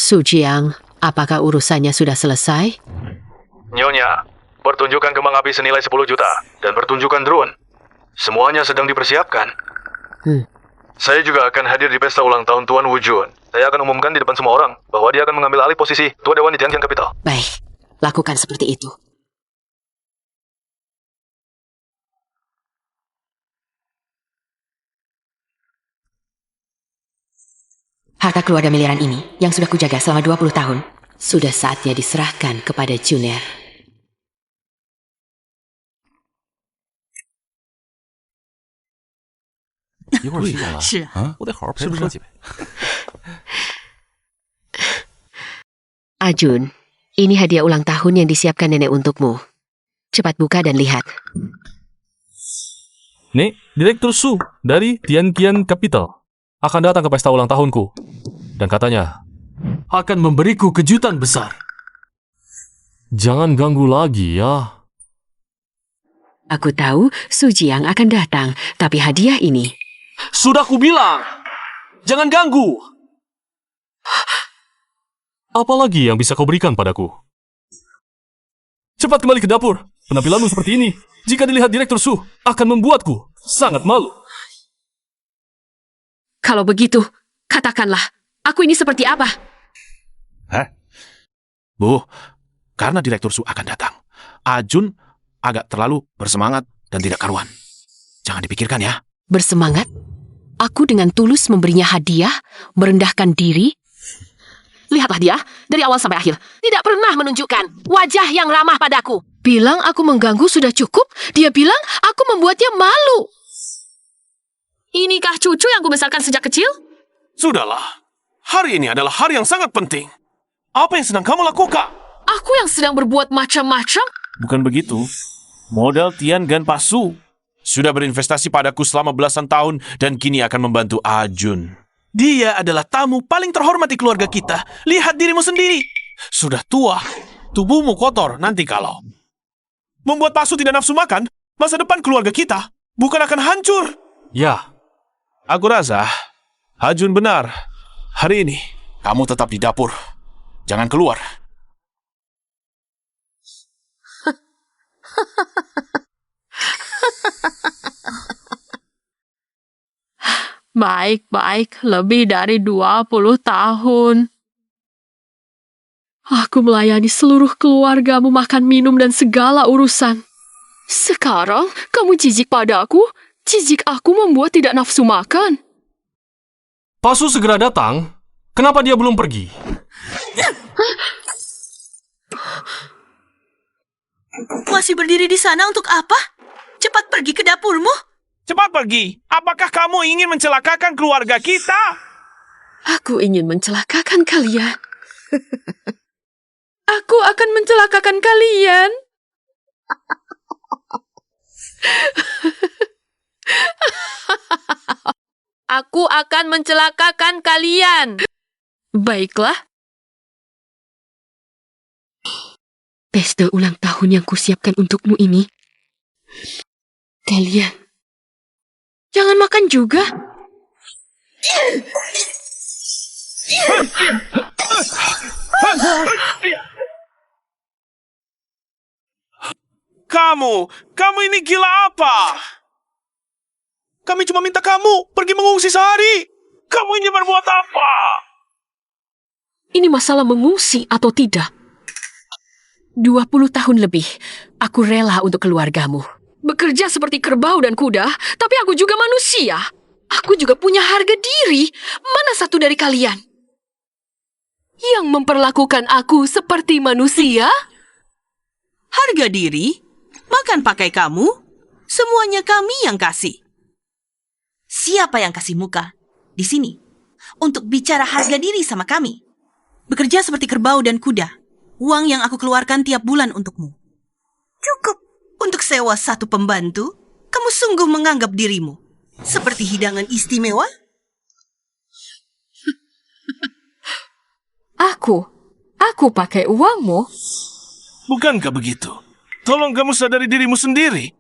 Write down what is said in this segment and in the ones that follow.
Su Jiang, apakah urusannya sudah selesai? Nyonya, pertunjukan kembang api senilai 10 juta dan pertunjukan drone. Semuanya sedang dipersiapkan. Saya juga akan hadir di pesta ulang tahun Tuan Wu Jun. Saya akan umumkan di depan semua orang bahwa dia akan mengambil alih posisi Tua Dewan di Tianqian Capital. Baik, lakukan seperti itu. Harta keluarga miliaran ini, yang sudah kujaga selama 20 tahun, sudah saatnya diserahkan kepada Juner. Ajun, ini hadiah ulang tahun yang disiapkan nenek untukmu. Cepat buka dan lihat. Nek, Direktur Su dari Tianqian Capital akan datang ke pesta ulang tahunku. Dan katanya, akan memberiku kejutan besar. Jangan ganggu lagi ya. Aku tahu Su Jiang akan datang, tapi hadiah ini... Sudah kubilang, jangan ganggu. Apalagi yang bisa kau berikan padaku? Cepat kembali ke dapur. Penampilanmu seperti ini, jika dilihat Direktur Su, akan membuatku sangat malu. Kalau begitu, katakanlah, aku ini seperti apa? Hah? Bu, karena Direktur Su akan datang, Ajun agak terlalu bersemangat dan tidak karuan. Jangan dipikirkan ya. Bersemangat? Aku dengan tulus memberinya hadiah, merendahkan diri. Lihatlah dia, dari awal sampai akhir, tidak pernah menunjukkan wajah yang ramah padaku. Bilang aku mengganggu sudah cukup, dia bilang aku membuatnya malu. Inikah cucu yang kubesarkan sejak kecil? Sudahlah, hari ini adalah hari yang sangat penting. Apa yang sedang kamu lakukan? Aku yang sedang berbuat macam-macam? Bukan begitu. Modal Tian Gan Pasu sudah berinvestasi padaku selama belasan tahun dan kini akan membantu Ajun. Dia adalah tamu paling terhormat di keluarga kita. Lihat dirimu sendiri. Sudah tua, tubuhmu kotor nanti kalau. Membuat Pasu tidak nafsu makan, masa depan keluarga kita bukan akan hancur. Ya. Aku rasa Ajun benar. Hari ini kamu tetap di dapur. Jangan keluar. Baik, lebih dari 20 tahun. Aku melayani seluruh keluargamu makan, minum, dan segala urusan. Sekarang, kamu jijik padaku? Jijik aku membuat tidak nafsu makan? Pasu segera datang. Kenapa dia belum pergi? Masih berdiri di sana untuk apa? Cepat pergi ke dapurmu. Cepat pergi. Apakah kamu ingin mencelakakan keluarga kita? Aku ingin mencelakakan kalian. Aku akan mencelakakan kalian. Aku akan mencelakakan kalian. Baiklah. Pesta ulang tahun yang kusiapkan untukmu ini. Kalian jangan makan juga. Kamu ini gila apa? Kami cuma minta kamu pergi mengungsi sehari. Kamu ingin berbuat apa? Ini masalah mengungsi atau tidak. 20 tahun lebih, aku rela untuk keluargamu. Bekerja seperti kerbau dan kuda, tapi aku juga manusia. Aku juga punya harga diri. Mana satu dari kalian yang memperlakukan aku seperti manusia? Harga diri? Makan pakai kamu? Semuanya kami yang kasih. Siapa yang kasih muka di sini untuk bicara harga diri sama kami? Bekerja seperti kerbau dan kuda. Uang yang aku keluarkan tiap bulan untukmu cukup untuk sewa satu pembantu. Kamu sungguh menganggap dirimu seperti hidangan istimewa? Aku pakai uangmu. Bukankah begitu? Tolong kamu sadari dirimu sendiri.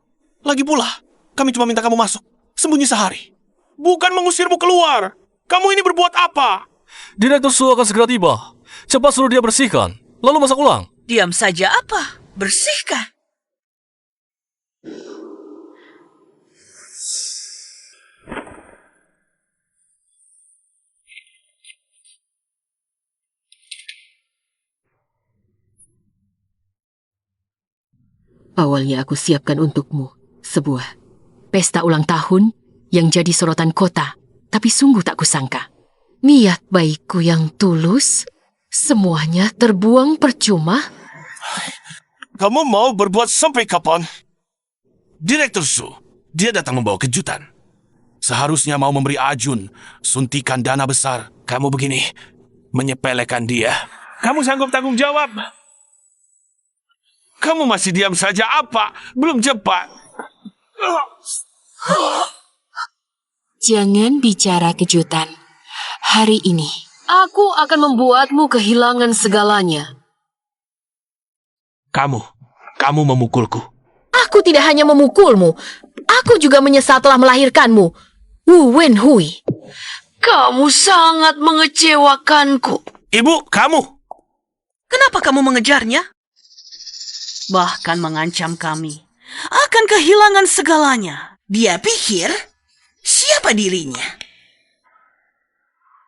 Lagi pula, kami cuma minta kamu masuk, sembunyi sehari. Bukan mengusirmu keluar. Kamu ini berbuat apa? Direktur Su akan segera tiba. Cepat suruh dia bersihkan, lalu masak ulang. Diam saja apa? Bersihkan. Awalnya aku siapkan untukmu sebuah pesta ulang tahun yang jadi sorotan kota, tapi sungguh tak kusangka. Niat baikku yang tulus, semuanya terbuang percuma. Kamu mau berbuat sampai kapan? Direktur Su, dia datang membawa kejutan. Seharusnya mau memberi Ajun suntikan dana besar. Kamu begini, menyepelekan dia. Kamu sanggup tanggung jawab? Kamu masih diam saja apa? Belum cepat. Jangan bicara kejutan. Hari ini, aku akan membuatmu kehilangan segalanya. Kamu memukulku. Aku tidak hanya memukulmu, aku juga menyesal telah melahirkanmu. Wu Wenhui. Kamu sangat mengecewakanku. Ibu, kamu. Kenapa kamu mengejarnya? Bahkan mengancam kami akan kehilangan segalanya. Dia pikir siapa dirinya?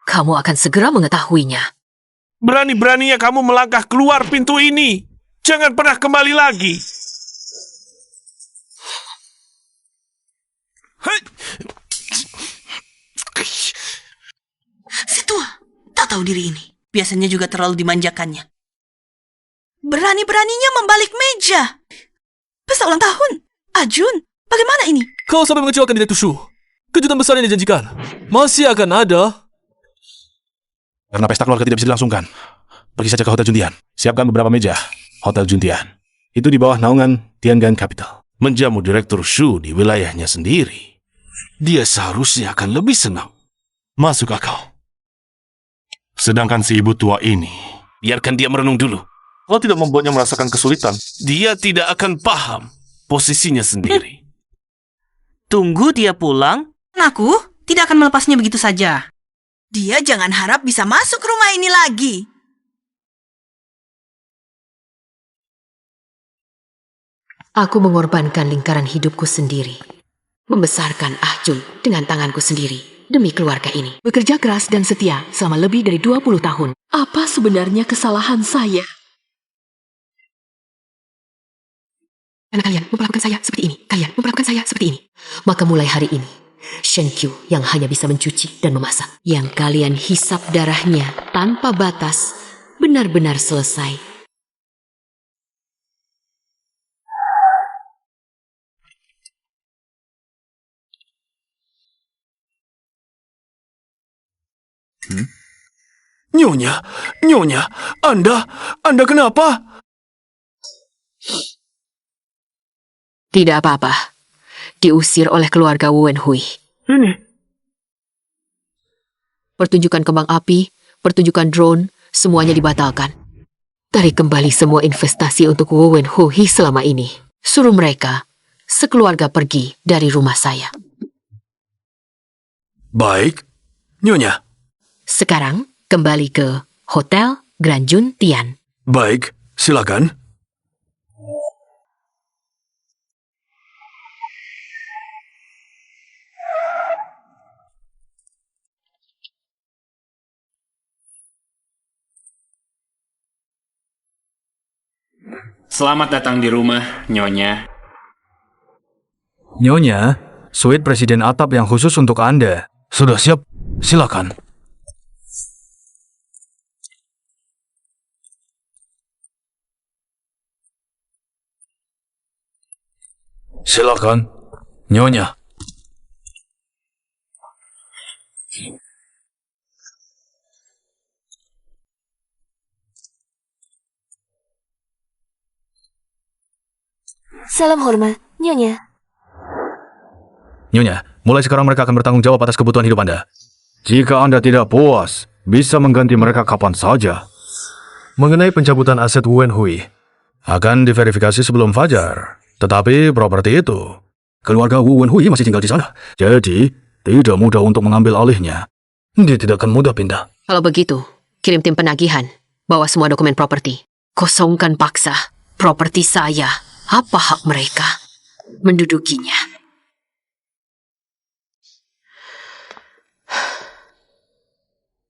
Kamu akan segera mengetahuinya. Berani-beraninya kamu melangkah keluar pintu ini. Jangan pernah kembali lagi. Si tua, tak tahu diri ini. Biasanya juga terlalu dimanjakannya. Berani-beraninya membalik meja. Pesta ulang tahun. Ajun, bagaimana ini? Kau sampai mengecewakan Direktur Shu. Kejutan besar yang dijanjikan masih akan ada. Karena pesta keluarga tidak bisa dilangsungkan, pergi saja ke Hotel Juntian. Siapkan beberapa meja. Hotel Juntian. Itu di bawah naungan Tiangan Capital. Menjamu Direktur Shu di wilayahnya sendiri. Dia seharusnya akan lebih senang. Masuk akal. Sedangkan si ibu tua ini, Biarkan dia merenung dulu. kalau tidak membuatnya merasakan kesulitan, Dia tidak akan paham posisinya sendiri. Tunggu dia pulang. Aku tidak akan melepasnya begitu saja. Dia jangan harap bisa masuk rumah ini lagi. Aku mengorbankan lingkaran hidupku sendiri. Membesarkan Ahjun dengan tanganku sendiri demi keluarga ini. Bekerja keras dan setia selama lebih dari 20 tahun. Apa sebenarnya kesalahan saya? Karena kalian memperlakukan saya seperti ini. Kalian memperlakukan saya seperti ini. Maka mulai hari ini, Shen Qiu yang hanya bisa mencuci dan memasak, yang kalian hisap darahnya tanpa batas, benar-benar selesai. Nyonya, Anda kenapa? Tidak apa-apa. Diusir oleh keluarga Wu Wenhui. Pertunjukan kembang api, pertunjukan drone, semuanya dibatalkan. Tarik kembali semua investasi untuk Wu Wenhui selama ini. Suruh mereka sekeluarga pergi dari rumah saya. Baik, Nyonya. Sekarang kembali ke Hotel Grand Juntian. Baik, silakan. Selamat datang di rumah, Nyonya. Nyonya, suite Presiden atap yang khusus untuk Anda. Sudah siap? Silakan. Silakan, Nyonya. Salam hormat, Nyonya. Nyonya, mulai sekarang mereka akan bertanggung jawab atas kebutuhan hidup Anda. Jika Anda tidak puas, bisa mengganti mereka kapan saja. Mengenai pencabutan aset Wu Wenhui, akan diverifikasi sebelum fajar. Tetapi properti itu, keluarga Wu Wenhui masih tinggal di sana. Jadi, tidak mudah untuk mengambil alihnya. Dia tidak akan mudah pindah. Kalau begitu, kirim tim penagihan. Bawa semua dokumen properti. Kosongkan paksa properti saya. Apa hak mereka mendudukinya?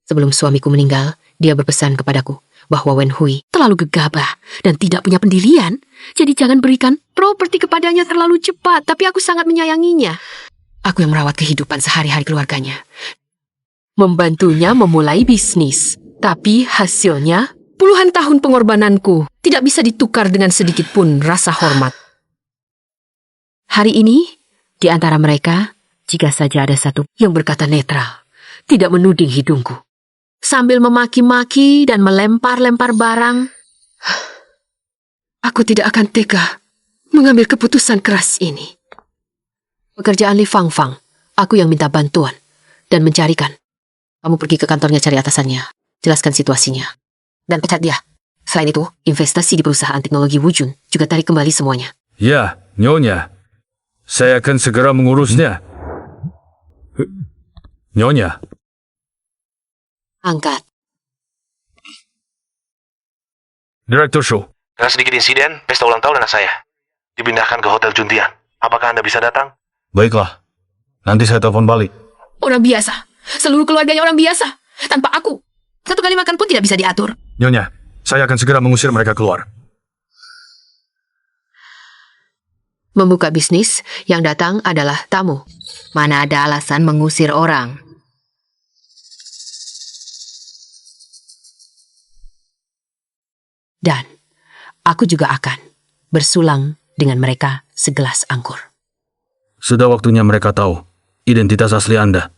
Sebelum suamiku meninggal, dia berpesan kepadaku bahwa Wen Hui terlalu gegabah dan tidak punya pendirian. Jadi jangan berikan properti kepadanya terlalu cepat. Tapi aku sangat menyayanginya. Aku yang merawat kehidupan sehari-hari keluarganya. Membantunya memulai bisnis. Tapi hasilnya, puluhan tahun pengorbananku tidak bisa ditukar dengan sedikit pun rasa hormat. Hari ini, di antara mereka, jika saja ada satu yang berkata netral, tidak menuding hidungku, sambil memaki-maki dan melempar-lempar barang, aku tidak akan tega mengambil keputusan keras ini. Pekerjaan Li Fangfang, aku yang minta bantuan dan mencarikan. Kamu pergi ke kantornya cari atasannya, jelaskan situasinya, dan pecat dia. Selain itu, investasi di perusahaan teknologi Wujun juga tarik kembali semuanya. Ya, Nyonya. Saya akan segera mengurusnya. Nyonya. Angkat. Direktur Shu. Dengan sedikit insiden, pesta ulang tahun anak saya dipindahkan ke Hotel Juntian. Apakah Anda bisa datang? Baiklah. Nanti saya telepon balik. Orang biasa. Seluruh keluarganya orang biasa. Tanpa aku. Satu kali makan pun tidak bisa diatur. Nyonya, saya akan segera mengusir mereka keluar. Membuka bisnis, yang datang adalah tamu. Mana ada alasan mengusir orang. Dan aku juga akan bersulang dengan mereka segelas anggur. Sudah waktunya mereka tahu identitas asli Anda.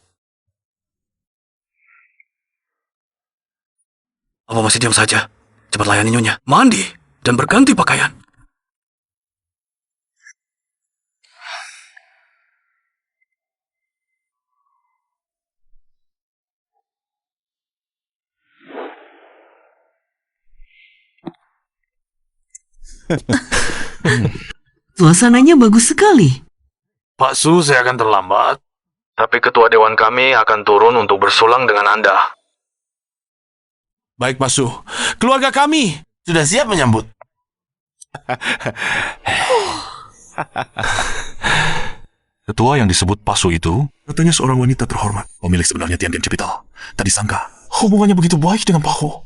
Apa masih diam saja? Cepat layani Nyonya. Mandi dan berganti pakaian. Suasananya bagus sekali. Pak Su, saya akan terlambat. Tapi ketua dewan kami akan turun untuk bersulang dengan Anda. Baik, Pak Su. Keluarga kami sudah siap menyambut. Ketua yang disebut Pasu itu, katanya seorang wanita terhormat, pemilik sebenarnya Tiandian Capital. Tak disangka, hubungannya begitu baik dengan Pak Ho.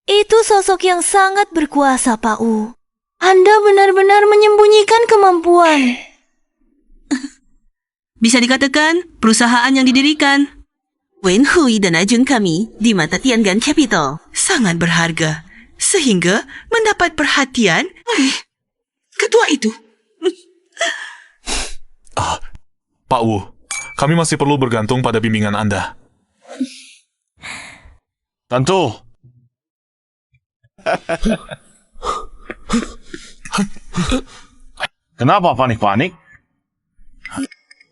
Itu sosok yang sangat berkuasa, Pak U. Anda benar-benar menyembunyikan kemampuan. Bisa dikatakan perusahaan yang didirikan Wen Hui dan Ajun kami di mata Tiangan Capital sangat berharga, sehingga mendapat perhatian oleh ketua itu. Pak Wu, kami masih perlu bergantung pada bimbingan Anda. Tentu. Kenapa panik-panik?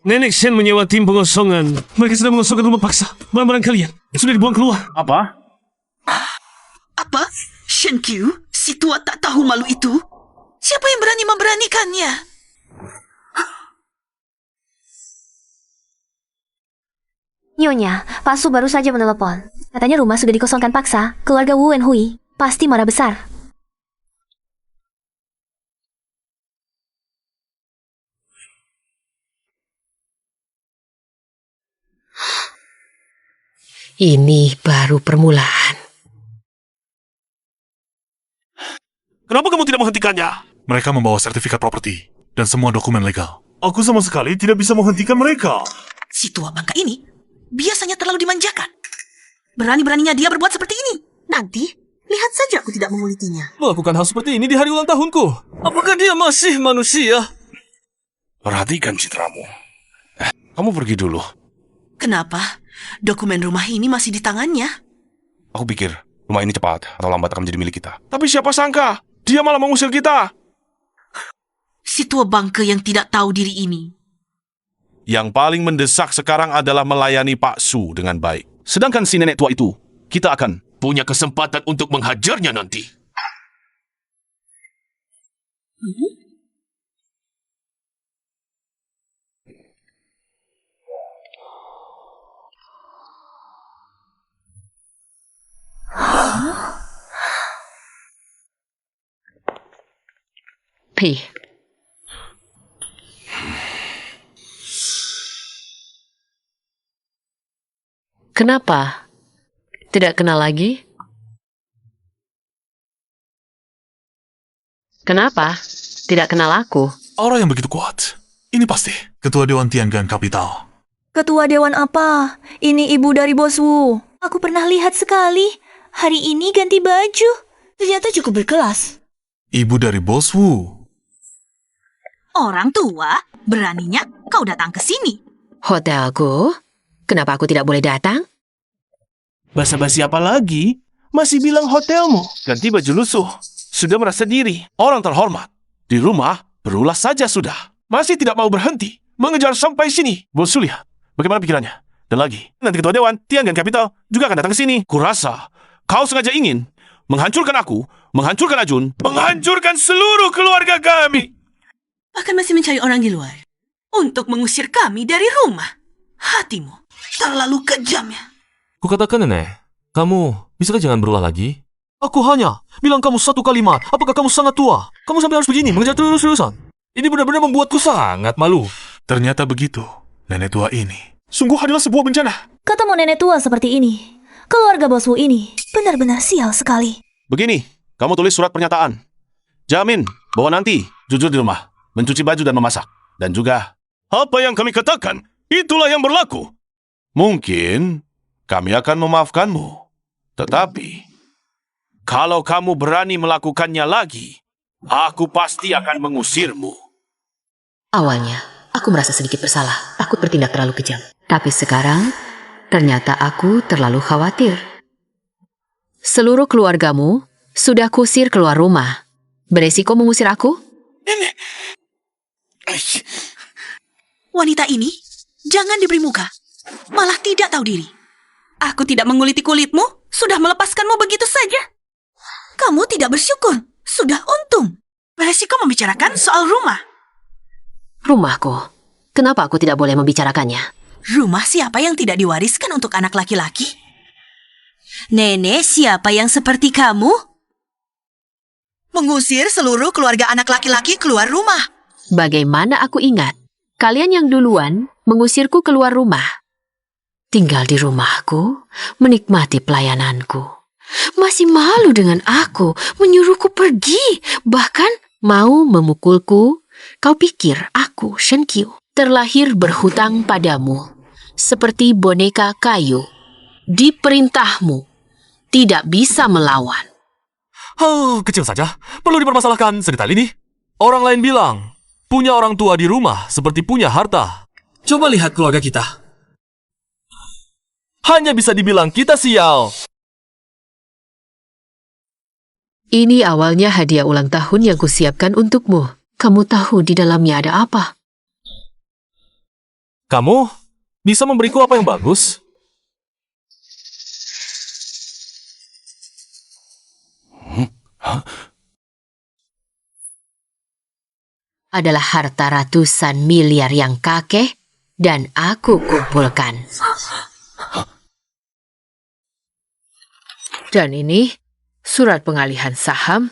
Nenek Shen menyewa tim pengosongan. Mereka sedang mengosongkan rumah paksa. Barang-barang kalian sudah dibuang keluar. Apa? Apa? Shen Qiu, si tua tak tahu malu itu? Siapa yang berani memberanikannya? Nyonya, Pak Su baru saja menelepon. Katanya rumah sudah dikosongkan paksa. Keluarga Wu Wen Hui pasti marah besar. Ini baru permulaan. Kenapa kamu tidak menghentikannya? Mereka membawa sertifikat properti dan semua dokumen legal. Aku sama sekali tidak bisa menghentikan mereka. Si tua bangka ini biasanya terlalu dimanjakan. Berani-beraninya dia berbuat seperti ini. Nanti, lihat saja aku tidak memulitinya. Melakukan hal seperti ini di hari ulang tahunku. Apakah dia masih manusia? Perhatikan citramu. Kamu pergi dulu. Kenapa? Dokumen rumah ini masih di tangannya. Aku pikir rumah ini cepat atau lambat akan menjadi milik kita. Tapi siapa sangka, dia malah mengusir kita. Si tua bangka yang tidak tahu diri ini. Yang paling mendesak sekarang adalah melayani Pak Su dengan baik. Sedangkan si nenek tua itu, kita akan Punya kesempatan untuk menghajarnya nanti. Pi. Kenapa? Tidak kenal lagi? Kenapa? Tidak kenal aku? Aura yang begitu kuat. Ini pasti Ketua Dewan Tiangan Capital. Ketua Dewan apa? Ini ibu dari Bos Wu. Aku pernah lihat sekali. Hari ini ganti baju. Ternyata cukup berkelas. Ibu dari Bos Wu. Orang tua, beraninya kau datang ke sini. Hotelku? Kenapa aku tidak boleh datang? Basa-basi apa lagi? Masih bilang hotelmu. Ganti baju lusuh. Sudah merasa diri. Orang terhormat. Di rumah, berulas saja sudah. Masih tidak mau berhenti. Mengejar sampai sini. Bos Sulia, bagaimana pikirannya? Dan lagi, nanti Ketua Dewan Tiangan Capital juga akan datang ke sini. Kurasa, kau sengaja ingin menghancurkan aku, menghancurkan Ajun, menghancurkan seluruh keluarga kami. Bahkan masih mencari orang di luar untuk mengusir kami dari rumah. Hatimu terlalu kejam ya. Kukatakan nenek, kamu bisakah jangan berulah lagi? Aku hanya bilang kamu satu kalimat. Apakah kamu sangat tua? Kamu sampai harus begini mengejar terus-terusan. Ini benar-benar membuatku sangat malu. Ternyata begitu. Nenek tua ini sungguh adalah sebuah bencana. Ketemu nenek tua seperti ini. Keluarga Bos Wu ini benar-benar sial sekali. Begini, kamu tulis surat pernyataan. Jamin bahwa nanti jujur di rumah, mencuci baju dan memasak. Dan juga, apa yang kami katakan, itulah yang berlaku. Mungkin kami akan memaafkanmu. Tetapi, kalau kamu berani melakukannya lagi, aku pasti akan mengusirmu. Awalnya, aku merasa sedikit bersalah. Aku bertindak terlalu kejam. Tapi sekarang, ternyata aku terlalu khawatir. Seluruh keluargamu sudah kusir keluar rumah. Beresiko mengusir aku? Nenek. Wanita ini jangan diberi muka. Malah tidak tahu diri. Aku tidak menguliti kulitmu, sudah melepaskanmu begitu saja. Kamu tidak bersyukur. Sudah untung. Beresiko membicarakan soal rumah. Rumahku. Kenapa aku tidak boleh membicarakannya? Rumah siapa yang tidak diwariskan untuk anak laki-laki? Nenek siapa yang seperti kamu? Mengusir seluruh keluarga anak laki-laki keluar rumah. Bagaimana aku ingat? Kalian yang duluan mengusirku keluar rumah. Tinggal di rumahku, menikmati pelayananku. Masih malu dengan aku, menyuruhku pergi, bahkan mau memukulku. Kau pikir aku, Shen Qiu, terlahir berhutang padamu, seperti boneka kayu. Di perintahmu, tidak bisa melawan. Oh, kecil saja. Perlu dipermasalahkan sedetail ini. Orang lain bilang, punya orang tua di rumah seperti punya harta. Coba lihat keluarga kita. Hanya bisa dibilang kita sial. Ini awalnya hadiah ulang tahun yang kusiapkan untukmu. Kamu tahu di dalamnya ada apa? Kamu bisa memberiku apa yang bagus? Adalah harta ratusan miliar yang kakek dan aku kumpulkan. Dan ini surat pengalihan saham.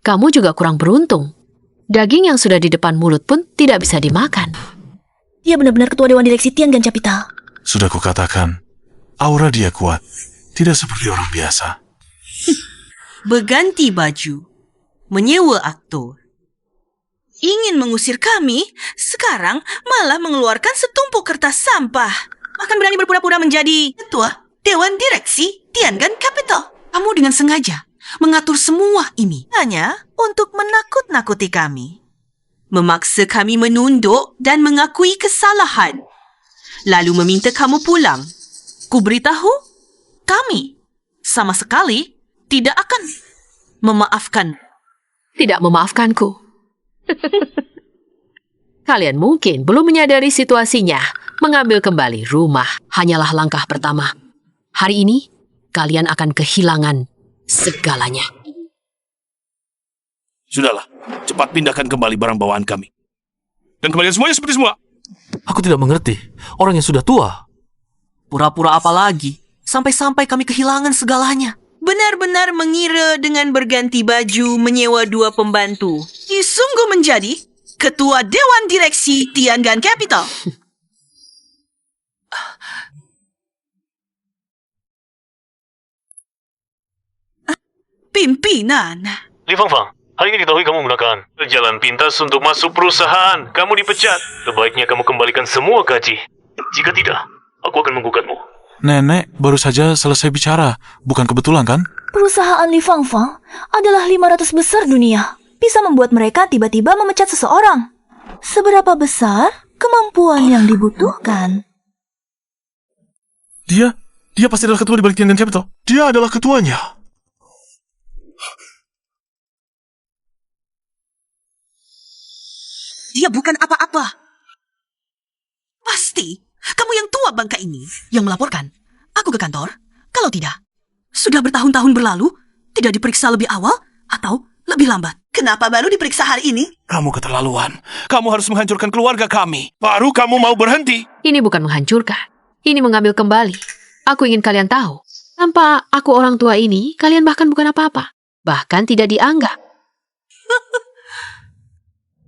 Kamu juga kurang beruntung. Daging yang sudah di depan mulut pun tidak bisa dimakan. Dia benar-benar ketua Dewan Direksi Tiangan Capital. Sudah kukatakan, aura dia kuat. Tidak seperti orang biasa. Berganti baju, menyewa aktor. Ingin mengusir kami, sekarang malah mengeluarkan setumpuk kertas sampah. Bahkan berani berpura-pura menjadi ketua Dewan Direksi Tiangan Capital. Kamu dengan sengaja mengatur semua ini hanya untuk menakut-nakuti kami. Memaksa kami menunduk dan mengakui kesalahan. Lalu meminta kamu pulang. Kuberitahu, kami sama sekali tidak akan memaafkan. Tidak memaafkanku. Kalian mungkin belum menyadari situasinya. Mengambil kembali rumah hanyalah langkah pertama. Hari ini, kalian akan kehilangan segalanya. Sudahlah, cepat pindahkan kembali barang bawaan kami. Dan kembalian semuanya seperti semula. Aku tidak mengerti. Orang yang sudah tua. Pura-pura apa lagi? Sampai-sampai kami kehilangan segalanya. Benar-benar mengira dengan berganti baju menyewa 2 pembantu. Sungguh menjadi ketua Dewan Direksi Tiangan Capital. Pimpinan. Li Fangfang, hari ini diketahui kamu menggunakan jalan pintas untuk masuk perusahaan. Kamu dipecat. Sebaiknya kamu kembalikan semua gaji. Jika tidak, aku akan menggugatmu. Nenek baru saja selesai bicara. Bukan kebetulan kan? Perusahaan Li Fangfang adalah 500 besar dunia. Bisa membuat mereka tiba-tiba memecat seseorang. Seberapa besar kemampuan yang dibutuhkan? Dia pasti adalah ketua di balik Tiangan Capital. Dia adalah ketuanya. Dia bukan apa-apa. Pasti kamu yang tua bangka ini yang melaporkan aku ke kantor. Kalau tidak, sudah bertahun-tahun berlalu, tidak diperiksa lebih awal atau lebih lambat. Kenapa baru diperiksa hari ini? Kamu keterlaluan. Kamu harus menghancurkan keluarga kami. Baru kamu mau berhenti. Ini bukan menghancurkan. Ini mengambil kembali. Aku ingin kalian tahu. Tanpa aku orang tua ini, kalian bahkan bukan apa-apa. Bahkan tidak dianggap.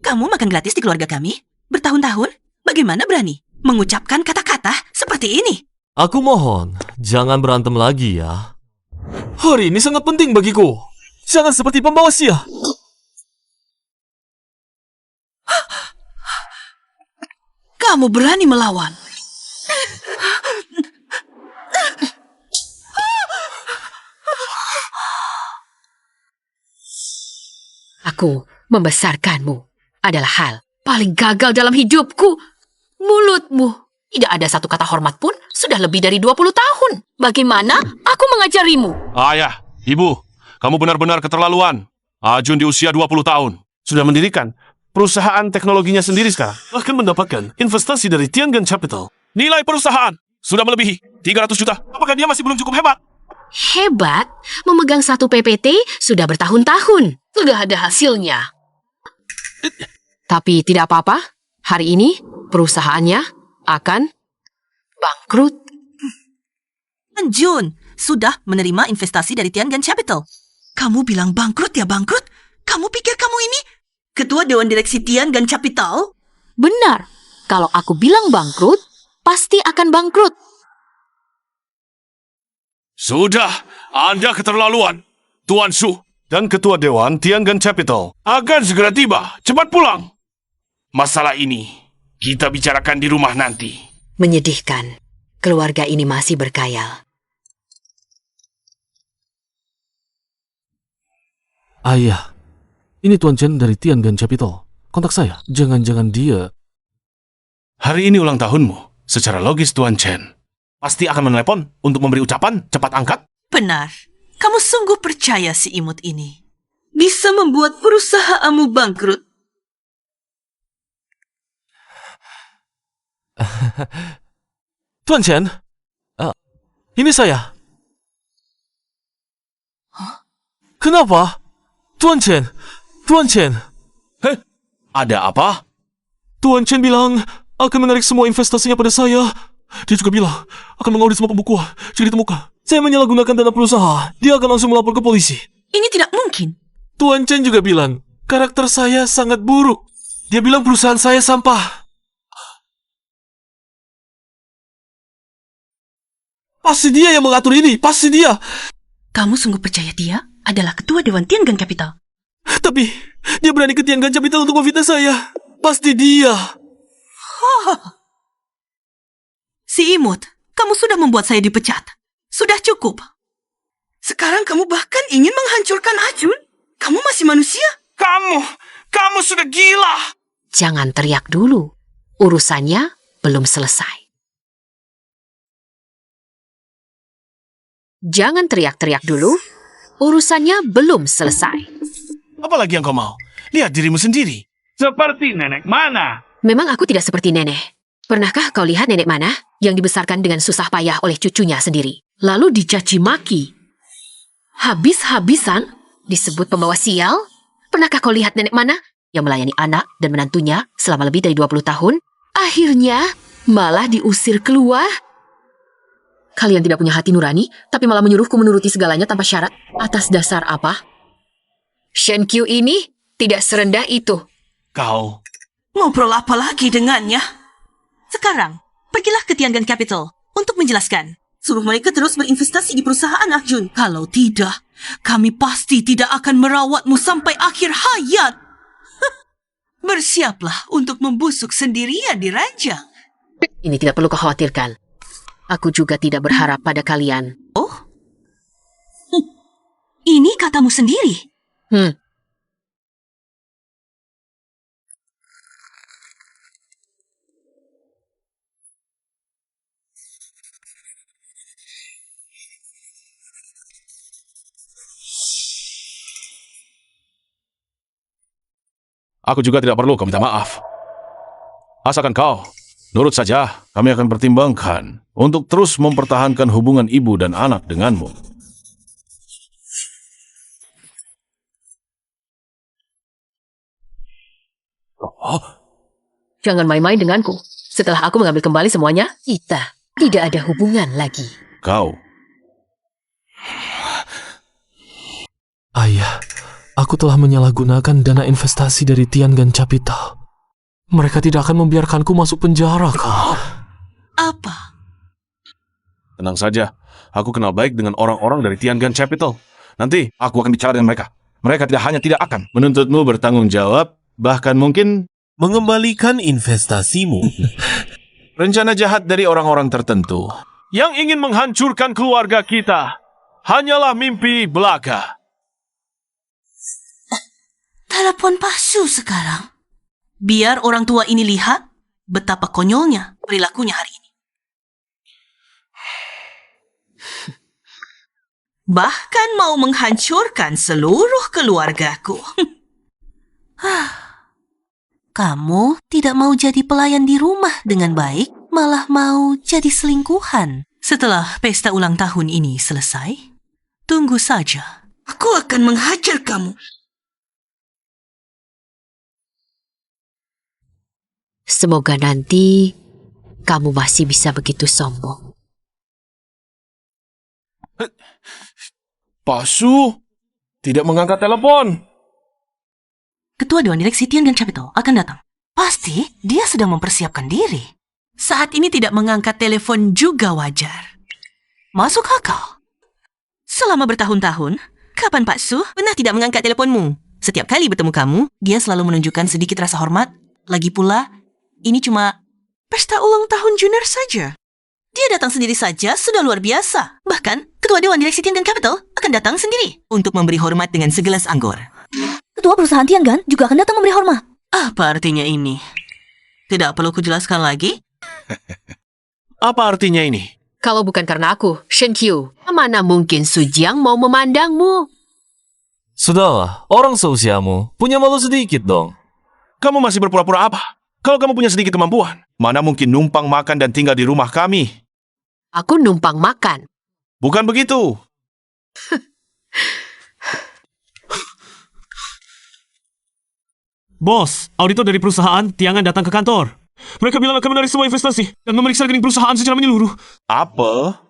Kamu makan gratis di keluarga kami? Bertahun-tahun? Bagaimana berani mengucapkan kata-kata seperti ini? Aku mohon, jangan berantem lagi ya. Hari ini sangat penting bagiku. Jangan seperti pembawa sia. Kamu berani melawan. Aku membesarkanmu adalah hal paling gagal dalam hidupku. Mulutmu. Tidak ada satu kata hormat pun sudah lebih dari 20 tahun. Bagaimana aku mengajarimu? Ayah, ibu, kamu benar-benar keterlaluan. Ajun di usia 20 tahun. Sudah mendirikan perusahaan teknologinya sendiri sekarang. Bahkan mendapatkan investasi dari Tiangan Capital. Nilai perusahaan sudah melebihi 300 juta. Apakah dia masih belum cukup hebat? Hebat? Memegang satu PPT sudah bertahun-tahun. Sudah ada hasilnya. Tapi tidak apa-apa. Hari ini perusahaannya akan bangkrut. Jun sudah menerima investasi dari Tiangan Capital. Kamu bilang bangkrut ya bangkrut? Kamu pikir kamu ini ketua Dewan Direksi Tiangan Capital? Benar. Kalau aku bilang bangkrut, pasti akan bangkrut. Sudah, Anda keterlaluan. Tuan Su dan Ketua Dewan Tiangan Capital akan segera tiba. Cepat pulang. Masalah ini kita bicarakan di rumah nanti. Menyedihkan. Keluarga ini masih berkhayal. Ayah, ini Tuan Chen dari Tiangan Capital. Kontak saya. Jangan-jangan dia... Hari ini ulang tahunmu. Secara logis Tuan Chen pasti akan menelepon untuk memberi ucapan. Cepat angkat. Benar. Kamu sungguh percaya si imut ini bisa membuat perusahaanmu bangkrut? Tuan Chen, ini saya. Kenapa? Tuan Chen, Tuan Chen. Heh, ada apa? Tuan Chen bilang akan menarik semua investasinya pada saya. Dia juga bilang akan mengaudit semua pembukuan jika ditemukan saya menyalahgunakan dana perusahaan. Dia akan langsung melapor ke polisi. Ini tidak mungkin. Tuan Chen juga bilang karakter saya sangat buruk. Dia bilang perusahaan saya sampah. Pasti dia yang mengatur ini. Pasti dia. Kamu sungguh percaya dia adalah ketua Dewan Tiangan Capital? Tapi dia berani ke Tiangan Capital untuk memfitnah saya. Pasti dia. Si imut, kamu sudah membuat saya dipecat. Sudah cukup. Sekarang kamu bahkan ingin menghancurkan Ajun? Kamu masih manusia? Kamu sudah gila. Jangan teriak dulu. Urusannya belum selesai. Jangan teriak-teriak dulu. Urusannya belum selesai. Apalagi yang kau mau? Lihat dirimu sendiri. Seperti nenek mana? Memang aku tidak seperti nenek. Pernahkah kau lihat nenek mana yang dibesarkan dengan susah payah oleh cucunya sendiri? Lalu dicaci maki. Habis-habisan disebut pembawa sial? Pernahkah kau lihat nenek mana yang melayani anak dan menantunya selama lebih dari 20 tahun? Akhirnya malah diusir keluar. Kalian tidak punya hati nurani, tapi malah menyuruhku menuruti segalanya tanpa syarat. Atas dasar apa? Shen Qiu ini tidak serendah itu. Kau... Ngobrol apa lagi dengannya? Sekarang, pergilah ke Tiangan Capital untuk menjelaskan. Suruh mereka terus berinvestasi di perusahaan Arjun. Kalau tidak, kami pasti tidak akan merawatmu sampai akhir hayat. Bersiaplah untuk membusuk sendirian di ranjang. Ini tidak perlu kau khawatirkan. Aku juga tidak berharap pada kalian. Oh? Ini katamu sendiri. Aku juga tidak perlu kau minta maaf. Asalkan kau nurut saja, kami akan pertimbangkan untuk terus mempertahankan hubungan ibu dan anak denganmu. Jangan main-main denganku. Setelah aku mengambil kembali semuanya, kita tidak ada hubungan lagi. Kau. Ayah, aku telah menyalahgunakan dana investasi dari Tiangan Capital. Mereka tidak akan membiarkanku masuk penjara, Kak. Apa? Tenang saja, aku kenal baik dengan orang-orang dari Tiangan Capital. Nanti aku akan bicara dengan mereka. Mereka tidak hanya tidak akan menuntutmu bertanggung jawab, bahkan mungkin mengembalikan investasimu. Rencana jahat dari orang-orang tertentu Yang ingin menghancurkan keluarga kita hanyalah mimpi belaka. Telepon palsu sekarang. Biar orang tua ini lihat betapa konyolnya perilakunya hari ini. Bahkan mau menghancurkan seluruh keluargaku. Kamu tidak mau jadi pelayan di rumah dengan baik, malah mau jadi selingkuhan. Setelah pesta ulang tahun ini selesai, tunggu saja. Aku akan menghajar kamu. Semoga nanti kamu masih bisa begitu sombong. Pak Su tidak mengangkat telepon. Ketua Dewan Direksi Tiangan Capital akan datang. Pasti dia sedang mempersiapkan diri. Saat ini tidak mengangkat telepon juga wajar. Masuk akal. Selama bertahun-tahun, kapan Pak Su pernah tidak mengangkat teleponmu? Setiap kali bertemu kamu, dia selalu menunjukkan sedikit rasa hormat. Lagi pula, ini cuma pesta ulang tahun junior saja. Dia datang sendiri saja sudah luar biasa. Bahkan, Ketua Dewan Direksi Tiangan Capital akan datang sendiri untuk memberi hormat dengan segelas anggur. Ketua perusahaan Tiangan juga akan datang memberi hormat. Apa artinya ini? Tidak perlu kujelaskan lagi? Apa artinya ini? Kalau bukan karena aku, Shen Qiu, mana mungkin Su Jiang mau memandangmu? Sudahlah, orang seusiamu punya malu sedikit dong. Kamu masih berpura-pura apa? Kalau kamu punya sedikit kemampuan, mana mungkin numpang makan dan tinggal di rumah kami? Aku numpang makan. Bukan begitu. Bos, auditor dari perusahaan Tiangan datang ke kantor. Mereka bilang akan menarik semua investasi dan memeriksa rekening perusahaan secara menyeluruh. Apa?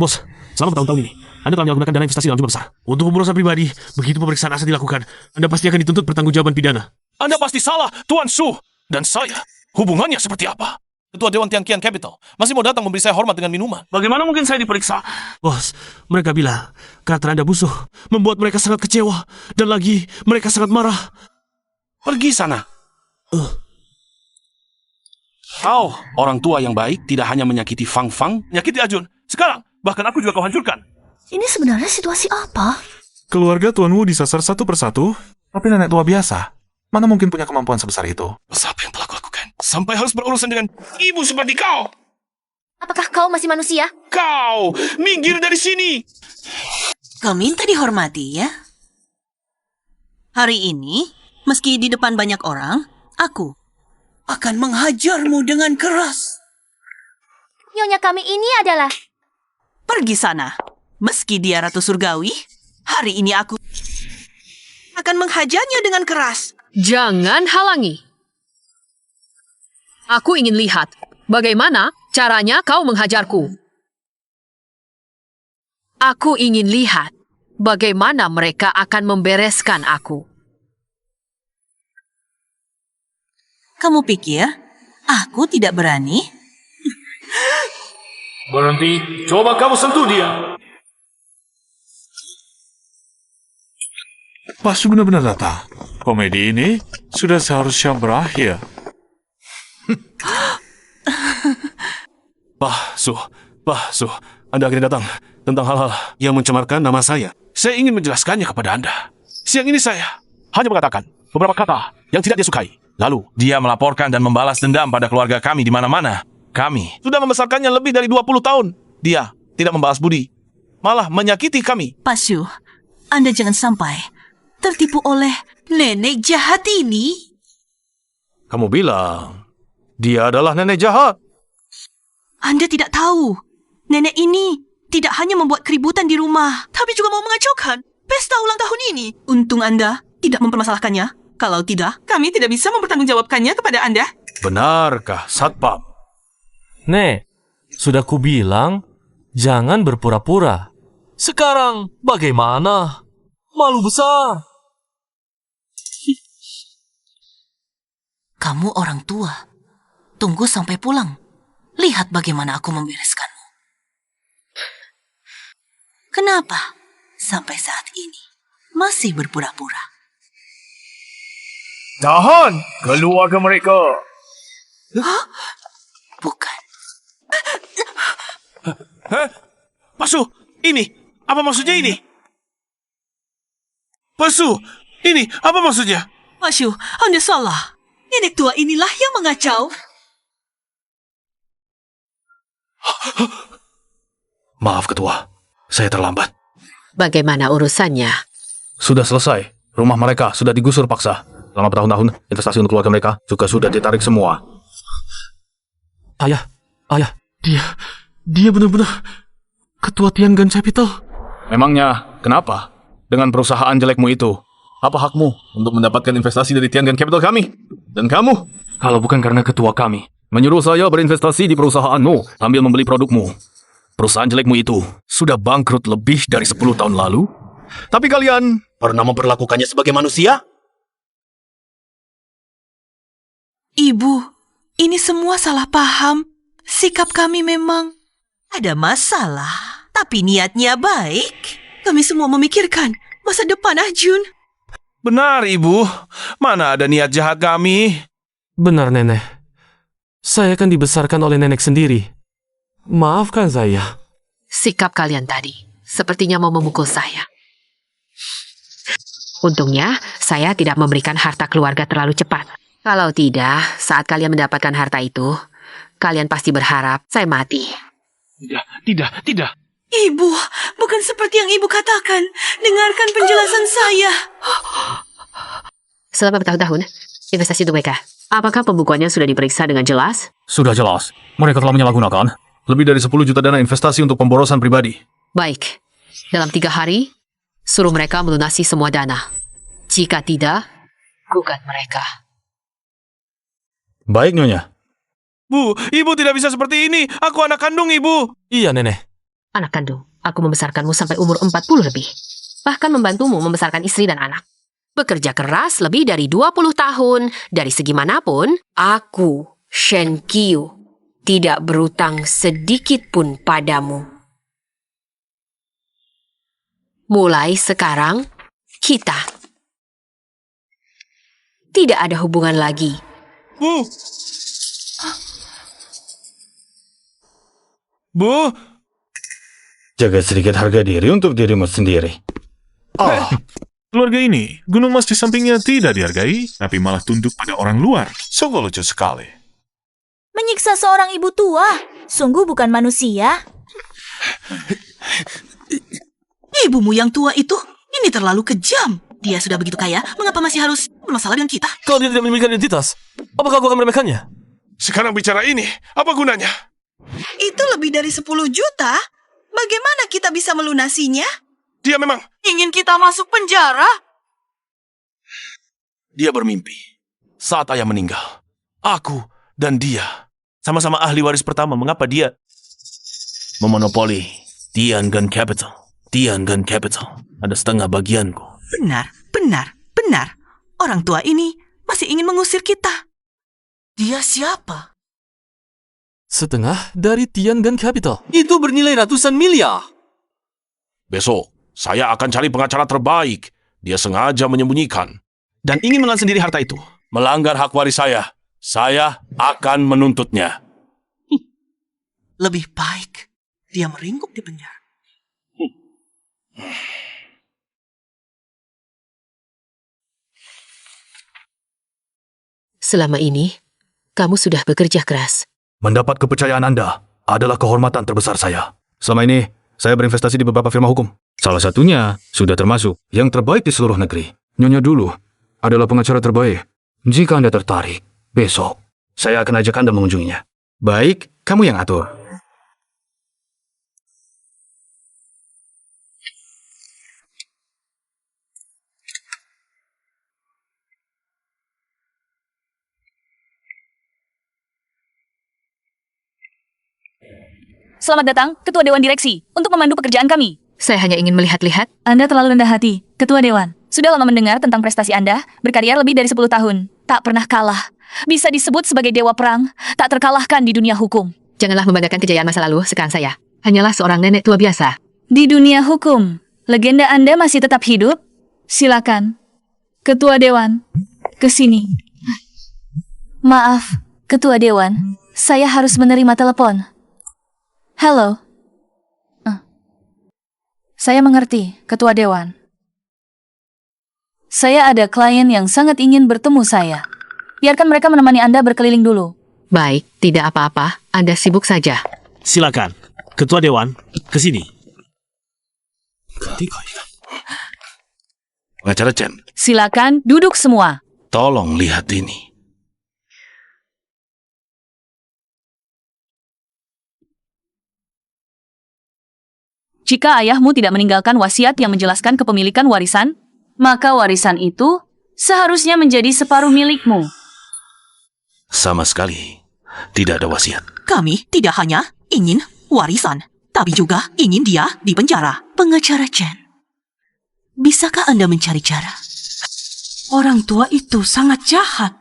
Bos, selama bertahun-tahun ini, Anda telah menyalahgunakan dana investasi dalam jumlah besar. Untuk urusan pribadi, begitu pemeriksaan aset dilakukan, Anda pasti akan dituntut pertanggungjawaban pidana. Anda pasti salah, Tuan Su. Dan saya, hubungannya seperti apa? Ketua Dewan Tianqian Capital masih mau datang memberi saya hormat dengan minuman. Bagaimana mungkin saya diperiksa? Bos, mereka bilang karakter Anda busuk, membuat mereka sangat kecewa. Dan lagi, mereka sangat marah. Pergi sana. Kau, orang tua yang baik, tidak hanya menyakiti Fang Fang, menyakiti Ajun. Sekarang, bahkan aku juga kau hancurkan. Ini sebenarnya situasi apa? Keluarga Tuan Wu disasar satu persatu, tapi nenek tua biasa. Mana mungkin punya kemampuan sebesar itu? Apa yang telah kulakukan? Sampai harus berurusan dengan ibu seperti kau. Apakah kau masih manusia? Kau, minggir dari sini! Kau minta dihormati ya? Hari ini, meski di depan banyak orang, aku akan menghajarmu dengan keras. Nyonya kami ini adalah... Pergi sana. Meski dia Ratu Surgawi, hari ini aku akan menghajarnya dengan keras. Jangan halangi. Aku ingin lihat bagaimana caranya kau menghajarku. Aku ingin lihat bagaimana mereka akan membereskan aku. Kamu pikir aku tidak berani? Berhenti. Coba kamu sentuh dia. Pasu benar-benar datang. Komedi ini sudah seharusnya berakhir. Pasu, Anda akhirnya datang tentang hal-hal yang mencemarkan nama saya. Saya ingin menjelaskannya kepada Anda. Siang ini saya hanya mengatakan beberapa kata yang tidak dia sukai. Lalu, dia melaporkan dan membalas dendam pada keluarga kami di mana-mana. Kami sudah membesarkannya lebih dari 20 tahun. Dia tidak membalas budi, malah menyakiti kami. Pasu, Anda jangan sampai tertipu oleh nenek jahat ini. Kamu bilang dia adalah nenek jahat. Anda tidak tahu, nenek ini tidak hanya membuat keributan di rumah, tapi juga mau mengacaukan pesta ulang tahun ini. Untung Anda tidak mempermasalahkannya. Kalau tidak, kami tidak bisa mempertanggungjawabkannya kepada Anda. Benarkah, Satpam? Nek, sudah kubilang, jangan berpura-pura. Sekarang bagaimana? Malu besar. Kamu orang tua. Tunggu sampai pulang. Lihat bagaimana aku membereskanmu. Kenapa sampai saat ini masih berpura-pura? Tahan keluarga mereka. Hah? Bukan. Pasu, ini apa maksudnya ini? Pasu, ini apa maksudnya? Pasu, Anda salah. Nenek tua inilah yang mengacau. Maaf, Ketua. Saya terlambat. Bagaimana urusannya? Sudah selesai. Rumah mereka sudah digusur paksa. Selama bertahun-tahun, investasi untuk keluarga mereka juga sudah ditarik semua. Ayah, dia benar-benar Ketua Tiangan Capital. Memangnya, kenapa? Dengan perusahaan jelekmu itu, apa hakmu untuk mendapatkan investasi dari Tiangan Capital kami? Dan kamu? Kalau bukan karena ketua kami menyuruh saya berinvestasi di perusahaanmu sambil membeli produkmu. Perusahaan jelekmu itu sudah bangkrut lebih dari 10 tahun lalu. Tapi kalian pernah memperlakukannya sebagai manusia? Ibu, ini semua salah paham. Sikap kami memang ada masalah, tapi niatnya baik. Kami semua memikirkan masa depan Arjun. Benar, Ibu. Mana ada niat jahat kami? Benar, Nenek. Saya kan dibesarkan oleh nenek sendiri. Maafkan saya. Sikap kalian tadi sepertinya mau memukul saya. Untungnya, saya tidak memberikan harta keluarga terlalu cepat. Kalau tidak, saat kalian mendapatkan harta itu, kalian pasti berharap saya mati. Tidak. Ibu, bukan seperti yang Ibu katakan. Dengarkan penjelasan saya. Selama bertahun-tahun, investasi untuk mereka. Apakah pembukuannya sudah diperiksa dengan jelas? Sudah jelas. Mereka telah menyalahgunakan lebih dari 10 juta dana investasi untuk pemborosan pribadi. Baik. Dalam 3 hari, suruh mereka melunasi semua dana. Jika tidak, gugat mereka. Baik, Nyonya. Bu, Ibu tidak bisa seperti ini. Aku anak kandung Ibu. Iya, Nenek. Anak kandung, aku membesarkanmu sampai umur 40 lebih. Bahkan membantumu membesarkan istri dan anak. Bekerja keras lebih dari 20 tahun. Dari segi manapun, aku, Shen Qiu, tidak berutang sedikit pun padamu. Mulai sekarang, kita tidak ada hubungan lagi. Bu. Jaga sedikit harga diri untuk dirimu sendiri. Keluarga ini, gunung emas di sampingnya tidak dihargai, tapi malah tunduk pada orang luar. Sungguh lucu sekali. Menyiksa seorang ibu tua, sungguh bukan manusia. Ibumu yang tua itu, ini terlalu kejam. Dia sudah begitu kaya, mengapa masih harus bermasalah dengan kita? Kalau dia tidak memiliki identitas, apakah aku akan meremehkannya? Sekarang bicara ini, apa gunanya? Itu lebih dari 10 juta. Bagaimana kita bisa melunasinya? Dia memang Ingin kita masuk penjara? Dia bermimpi. Saat ayah meninggal, aku dan dia sama-sama ahli waris pertama. Mengapa dia memonopoli Tiangan Capital? Tiangan Capital ada setengah bagianku. Benar. Orang tua ini masih ingin mengusir kita. Dia siapa? Setengah dari Tiangan Capital. Itu bernilai ratusan miliar. Besok, saya akan cari pengacara terbaik. Dia sengaja menyembunyikan dan ingin mengambil sendiri harta itu. Melanggar hak waris saya akan menuntutnya. Lebih baik dia meringkuk di penjara. Selama ini, kamu sudah bekerja keras. Mendapat kepercayaan Anda adalah kehormatan terbesar saya. Selama ini, saya berinvestasi di beberapa firma hukum. Salah satunya sudah termasuk yang terbaik di seluruh negeri. Nyonya dulu adalah pengacara terbaik. Jika Anda tertarik, besok saya akan ajak Anda mengunjunginya. Baik, kamu yang atur. Selamat datang, Ketua Dewan Direksi, untuk memandu pekerjaan kami. Saya hanya ingin melihat-lihat. Anda terlalu rendah hati, Ketua Dewan. Sudah lama mendengar tentang prestasi Anda, berkarya lebih dari 10 tahun. Tak pernah kalah. Bisa disebut sebagai dewa perang, tak terkalahkan di dunia hukum. Janganlah membanggakan kejayaan masa lalu, sekarang saya hanyalah seorang nenek tua biasa. Di dunia hukum, legenda Anda masih tetap hidup? Silakan. Ketua Dewan, ke sini. Maaf, Ketua Dewan, saya harus menerima telepon. Halo. Saya mengerti, Ketua Dewan. Saya ada klien yang sangat ingin bertemu saya. Biarkan mereka menemani Anda berkeliling dulu. Baik, tidak apa-apa. Anda sibuk saja. Silakan, Ketua Dewan, ke sini. Pengacara Chen, Silakan duduk semua. tolong lihat ini. Jika ayahmu tidak meninggalkan wasiat yang menjelaskan kepemilikan warisan, maka warisan itu seharusnya menjadi separuh milikmu. Sama sekali tidak ada wasiat. Kami tidak hanya ingin warisan, tapi juga ingin dia di penjara. Pengacara Chen, bisakah Anda mencari cara? Orang tua itu sangat jahat.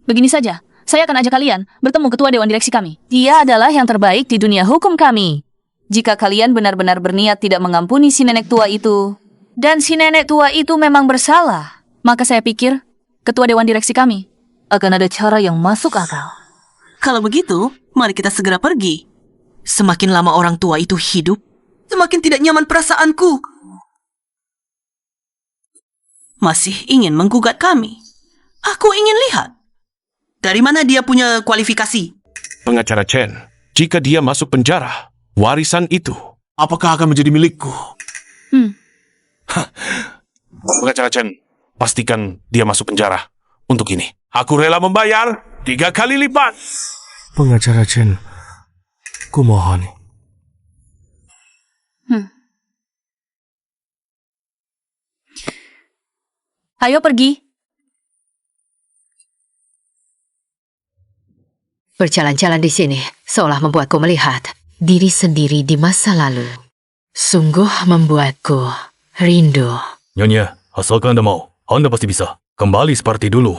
Begini saja, saya akan ajak kalian bertemu Ketua Dewan Direksi kami. Dia adalah yang terbaik di dunia hukum kami. Jika kalian benar-benar berniat tidak mengampuni si nenek tua itu, dan si nenek tua itu memang bersalah, maka saya pikir Ketua Dewan Direksi kami akan ada cara yang masuk akal. Kalau begitu, mari kita segera pergi. Semakin lama orang tua itu hidup, semakin tidak nyaman perasaanku. Masih ingin menggugat kami. Aku ingin lihat. Dari mana dia punya kualifikasi? Pengacara Chen, jika dia masuk penjara, warisan itu apakah akan menjadi milikku? Pengacara Chen, pastikan dia masuk penjara. Untuk ini, aku rela membayar 3 kali lipat. Pengacara Chen, kumohon. Ayo pergi. Berjalan-jalan di sini seolah membuatku melihat diri sendiri di masa lalu. Sungguh membuatku rindu. Nyonya, asalkan Anda mau, Anda pasti bisa kembali seperti dulu.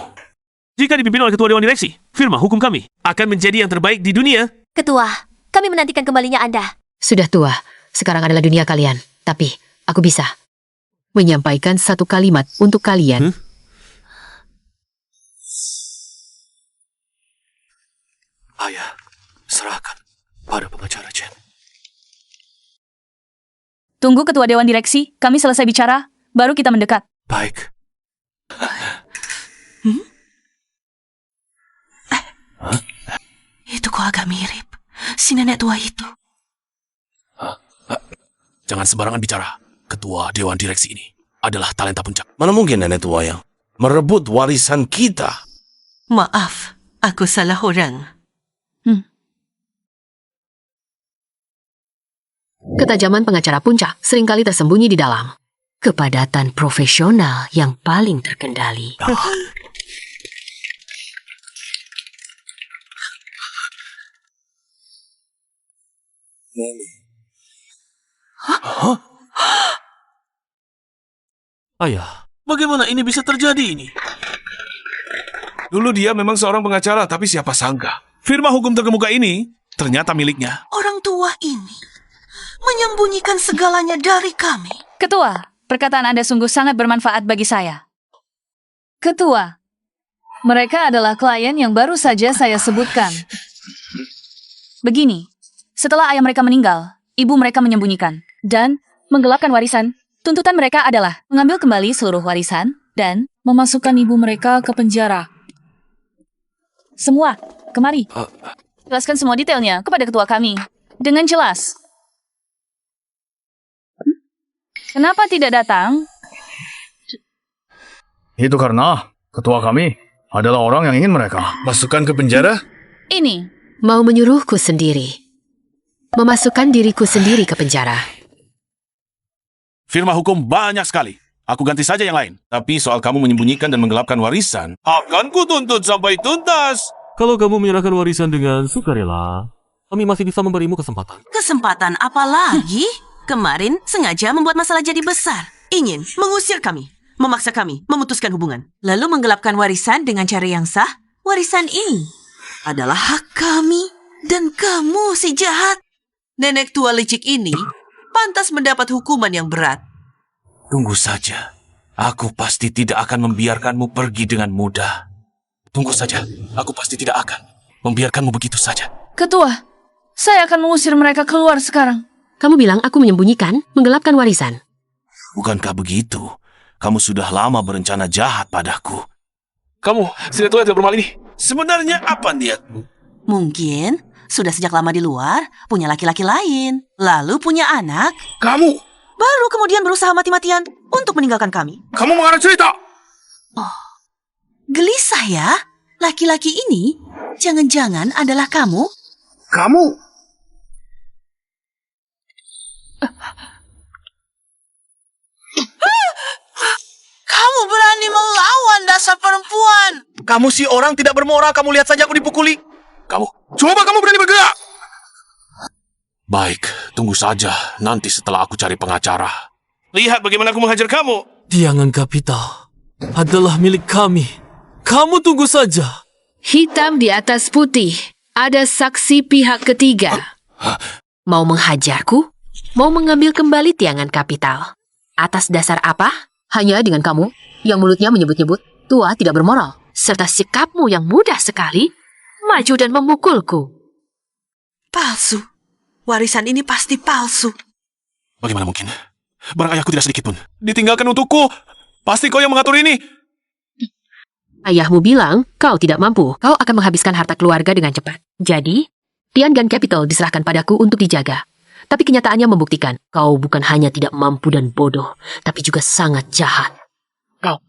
Jika dipimpin oleh Ketua Dewan Direksi, firma hukum kami akan menjadi yang terbaik di dunia. Ketua, kami menantikan kembalinya Anda. Sudah tua, sekarang adalah dunia kalian. Tapi aku bisa menyampaikan satu kalimat untuk kalian. Ayah, serahkan pada pengacara Chen. Tunggu Ketua Dewan Direksi, kami selesai bicara, baru kita mendekat. Baik. Itu kok agak mirip. Si nenek tua itu. Jangan sembarangan bicara. Ketua Dewan Direksi ini adalah talenta puncak. Mana mungkin nenek tua yang merebut warisan kita? Maaf, aku salah orang. Ketajaman pengacara puncak seringkali tersembunyi di dalam kepadatan profesional yang paling terkendali. Ayah, Bagaimana ini bisa terjadi ini? Dulu dia memang seorang pengacara, tapi siapa sangka firma hukum terkemuka ini ternyata miliknya. Orang tua ini menyembunyikan segalanya dari kami. Ketua, perkataan Anda sungguh sangat bermanfaat bagi saya. Ketua, mereka adalah klien yang baru saja saya sebutkan. Begini, setelah ayah mereka meninggal, ibu mereka menyembunyikan dan menggelapkan warisan. Tuntutan mereka adalah mengambil kembali seluruh warisan dan memasukkan ibu mereka ke penjara. Semua, kemari. Jelaskan semua detailnya kepada ketua kami. Dengan jelas. Kenapa tidak datang? Itu karena ketua kami adalah orang yang ingin mereka masukkan ke penjara. Ini. Mau menyuruhku sendiri. Memasukkan diriku sendiri ke penjara. Firma hukum banyak sekali. Aku ganti saja yang lain. Tapi soal kamu menyembunyikan dan menggelapkan warisan, akan kutuntut sampai tuntas. Kalau kamu menyerahkan warisan dengan sukarela, kami masih bisa memberimu kesempatan. Kesempatan apa lagi? Kemarin sengaja membuat masalah jadi besar. Ingin mengusir kami, memaksa kami memutuskan hubungan. Lalu menggelapkan warisan dengan cara yang sah. Warisan ini adalah hak kami. Dan kamu si jahat. Nenek tua licik ini pantas mendapat hukuman yang berat. Tunggu saja. Aku pasti tidak akan membiarkanmu pergi dengan mudah. Tunggu saja. Aku pasti tidak akan membiarkanmu begitu saja. Ketua, saya akan mengusir mereka keluar sekarang. Kamu bilang aku menyembunyikan, menggelapkan warisan. Bukankah begitu? Kamu sudah lama berencana jahat padaku. Kamu, si tua tidak bermal ini. Sebenarnya apa niatmu? Mungkin sudah sejak lama di luar, punya laki-laki lain, lalu punya anak. Kamu? Baru kemudian berusaha mati-matian untuk meninggalkan kami. Kamu mengarang cerita? Oh, gelisah ya? Laki-laki ini jangan-jangan adalah kamu? Kamu? Kamu berani melawan dasar perempuan. Kamu si orang tidak bermoral, kamu lihat saja aku dipukuli. Coba kamu berani bergerak. Baik, tunggu saja. Nanti setelah aku cari pengacara. Lihat bagaimana aku menghajar kamu. Tiangan Capital adalah milik kami. Kamu tunggu saja. Hitam di atas putih. Ada saksi pihak ketiga. Mau menghajarku? Mau mengambil kembali Tiangan Capital? Atas dasar apa? Hanya dengan kamu yang mulutnya menyebut-nyebut tua tidak bermoral. Serta sikapmu yang mudah sekali maju dan memukulku. Palsu. Warisan ini pasti palsu. Bagaimana mungkin? Barang ayahku tidak sedikit pun ditinggalkan untukku. Pasti kau yang mengatur ini. Ayahmu bilang kau tidak mampu. Kau akan menghabiskan harta keluarga dengan cepat. Jadi, Tiangan Capital diserahkan padaku untuk dijaga. Tapi kenyataannya membuktikan kau bukan hanya tidak mampu dan bodoh, tapi juga sangat jahat.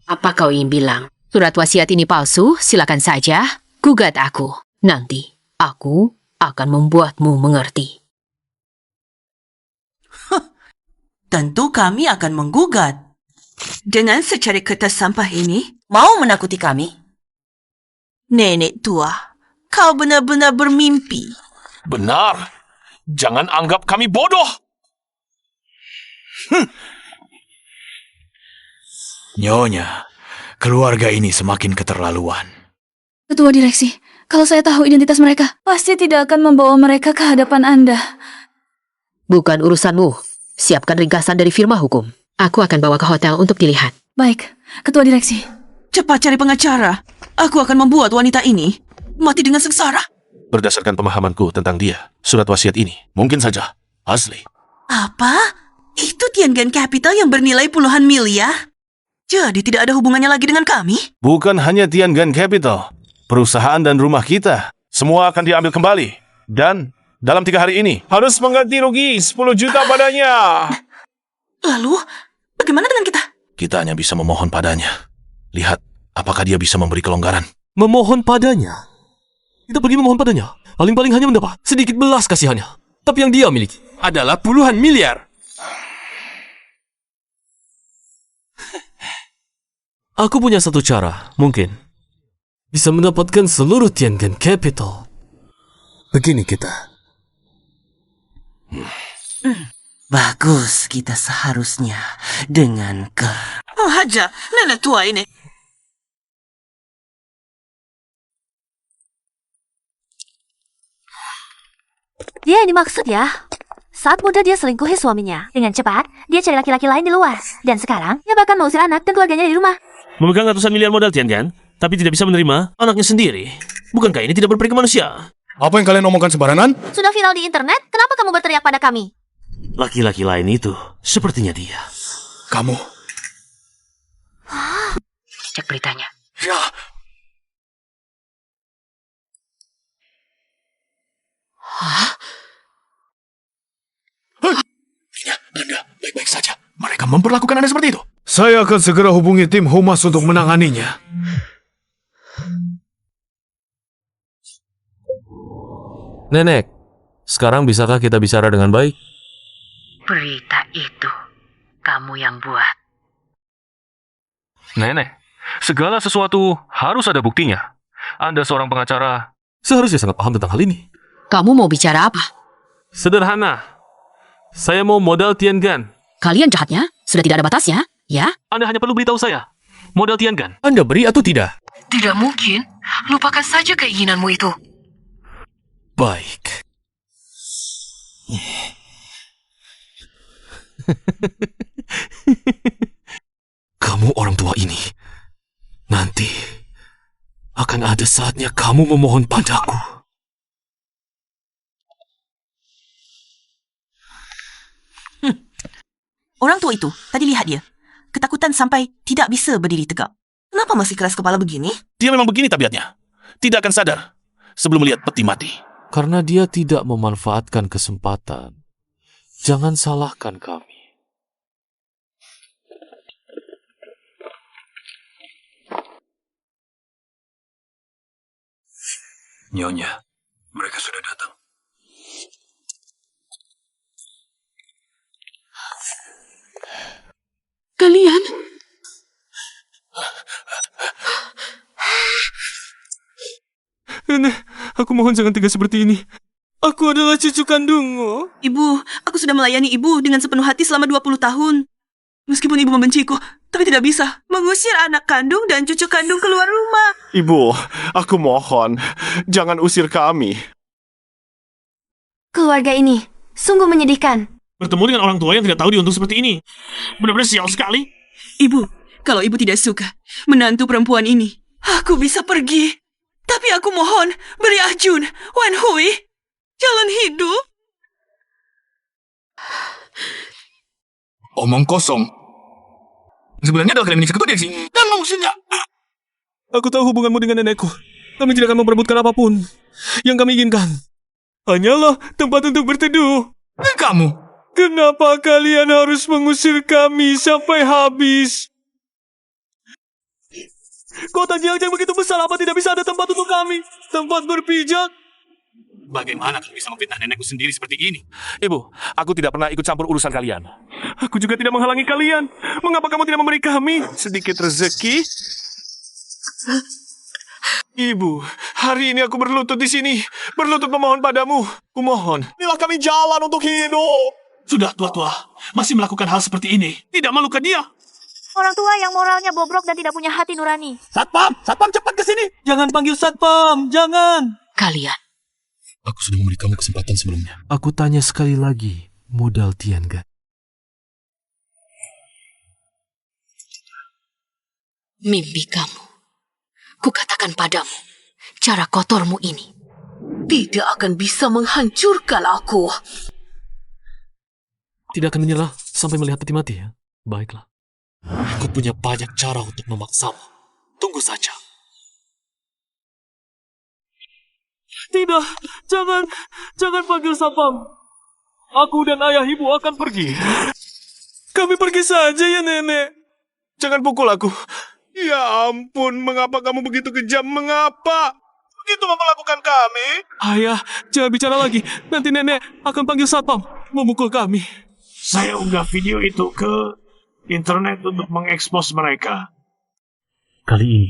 Apa kau ingin bilang? Surat wasiat ini palsu? Silakan saja. Gugat aku. Nanti, aku akan membuatmu mengerti. Tentu kami akan menggugat. Dengan secari kertas sampah ini, mau menakuti kami? Nenek tua, kau benar-benar bermimpi. Benar. Jangan anggap kami bodoh. Nyonya, keluarga ini semakin keterlaluan. Ketua direksi, kalau saya tahu identitas mereka, pasti tidak akan membawa mereka ke hadapan Anda. Bukan urusanmu. Siapkan ringkasan dari firma hukum. Aku akan bawa ke hotel untuk dilihat. Baik, ketua direksi. Cepat cari pengacara. Aku akan membuat wanita ini mati dengan sengsara. Berdasarkan pemahamanku tentang dia, surat wasiat ini mungkin saja asli. Apa? Itu Tiangan Capital yang bernilai puluhan miliar? Jadi tidak ada hubungannya lagi dengan kami? Bukan hanya Tiangan Capital. Perusahaan dan rumah kita Semua akan diambil kembali. Dan dalam 3 hari ini Harus mengganti rugi 10 juta padanya. Lalu, bagaimana dengan kita? kita hanya bisa memohon padanya. Lihat, apakah dia bisa memberi kelonggaran. Memohon padanya? Kita pergi memohon padanya. Paling-paling hanya mendapat sedikit belas kasihannya. Tapi yang dia miliki adalah puluhan miliar. Aku punya satu cara, mungkin bisa mendapatkan seluruh Tiangen Capital. Begini kita. Bagus, kita seharusnya dengan Oh, Haja, nenek tua ini. Dia yang dimaksud ya. Saat muda dia selingkuhi suaminya. Dengan cepat, dia cari laki-laki lain di luar. Dan sekarang, dia bahkan mengusir anak dan keluarganya di rumah. Memegang ratusan miliar modal Tiangen, tapi tidak bisa menerima anaknya sendiri. Bukankah ini tidak berperi ke manusia? Apa yang kalian omongkan sembarangan? Sudah viral di internet, kenapa kamu berteriak pada kami? Laki-laki lain itu sepertinya dia. Kamu. Cek beritanya. Ya. Hah? Anda baik-baik saja. Mereka memperlakukan Anda seperti itu. Saya akan segera hubungi tim humas untuk menanganinya. Nenek, sekarang bisakah kita bicara dengan baik? Berita itu kamu yang buat. Nenek, segala sesuatu harus ada buktinya. Anda seorang pengacara, seharusnya sangat paham tentang hal ini. Kamu mau bicara apa? Sederhana. Saya mau modal Tiangen. Kalian jahatnya? Sudah tidak ada batasnya, ya? Anda hanya perlu beritahu saya. Modal Tiangen. Anda beri atau tidak? Tidak mungkin. Lupakan saja keinginanmu itu. Baik. Kamu orang tua ini. Nanti akan ada saatnya kamu memohon padaku. Orang tua itu, tadi lihat dia. Ketakutan sampai tidak bisa berdiri tegak. Kenapa masih keras kepala begini? Dia memang begini tabiatnya. Tidak akan sadar sebelum melihat peti mati. Karena dia tidak memanfaatkan kesempatan. Jangan salahkan kami. Nyonya, mereka sudah datang. Kalian? Nenek, aku mohon jangan tega seperti ini. Aku adalah cucu kandungmu. Ibu, aku sudah melayani ibu dengan sepenuh hati selama 20 tahun. Meskipun ibu membenciku, tapi tidak bisa mengusir anak kandung dan cucu kandung keluar rumah. Ibu, aku mohon, jangan usir kami. Keluarga ini sungguh menyedihkan. Bertemu dengan orang tua yang tidak tahu diuntung seperti ini. Benar-benar sial sekali. Ibu, kalau ibu tidak suka menantu perempuan ini, aku bisa pergi. Tapi aku mohon, beri Ajun, Wan Hui, jalan hidup. Omong kosong. Sebenarnya adalah kalian menyiksa ketua direksi. Dan mengusirnya. Aku tahu hubunganmu dengan nenekku. Kami tidak akan memperebutkan apapun. Yang kami inginkan hanyalah tempat untuk berteduh. Kamu. Kenapa kalian harus mengusir kami sampai habis? Kota Jiang begitu besar, apa tidak bisa ada tempat untuk kami? Tempat berpijak? Bagaimana kamu bisa memfitnah nenekku sendiri seperti ini? Ibu, aku tidak pernah ikut campur urusan kalian. Aku juga tidak menghalangi kalian. Mengapa kamu tidak memberi kami sedikit rezeki? Ibu, hari ini aku berlutut di sini. Berlutut memohon padamu. Kumohon, berilah kami jalan untuk hidup. Sudah tua-tua, masih melakukan hal seperti ini. Tidak malukan dia. Orang tua yang moralnya bobrok dan tidak punya hati nurani. Satpam, Satpam cepat ke sini. Jangan panggil Satpam, jangan. Kalian. Aku sudah memberi kamu kesempatan sebelumnya. Aku tanya sekali lagi, modal Tiangen. Mimpi kamu. Kukatakan padamu, cara kotormu ini tidak akan bisa menghancurkan aku. Tidak akan menyerah sampai melihat peti mati ya? Baiklah. Aku punya banyak cara untuk memaksamu. Tunggu saja. Tidak, jangan panggil sapam. Aku dan ayah ibu akan pergi. Kami pergi saja ya, Nenek. Jangan pukul aku. Ya ampun, mengapa kamu begitu kejam? Mengapa? Begitu memperlakukan kami? Ayah, jangan bicara lagi. Nanti nenek akan panggil satpam, memukul kami. Saya unggah video itu ke internet untuk mengekspos mereka. Kali ini,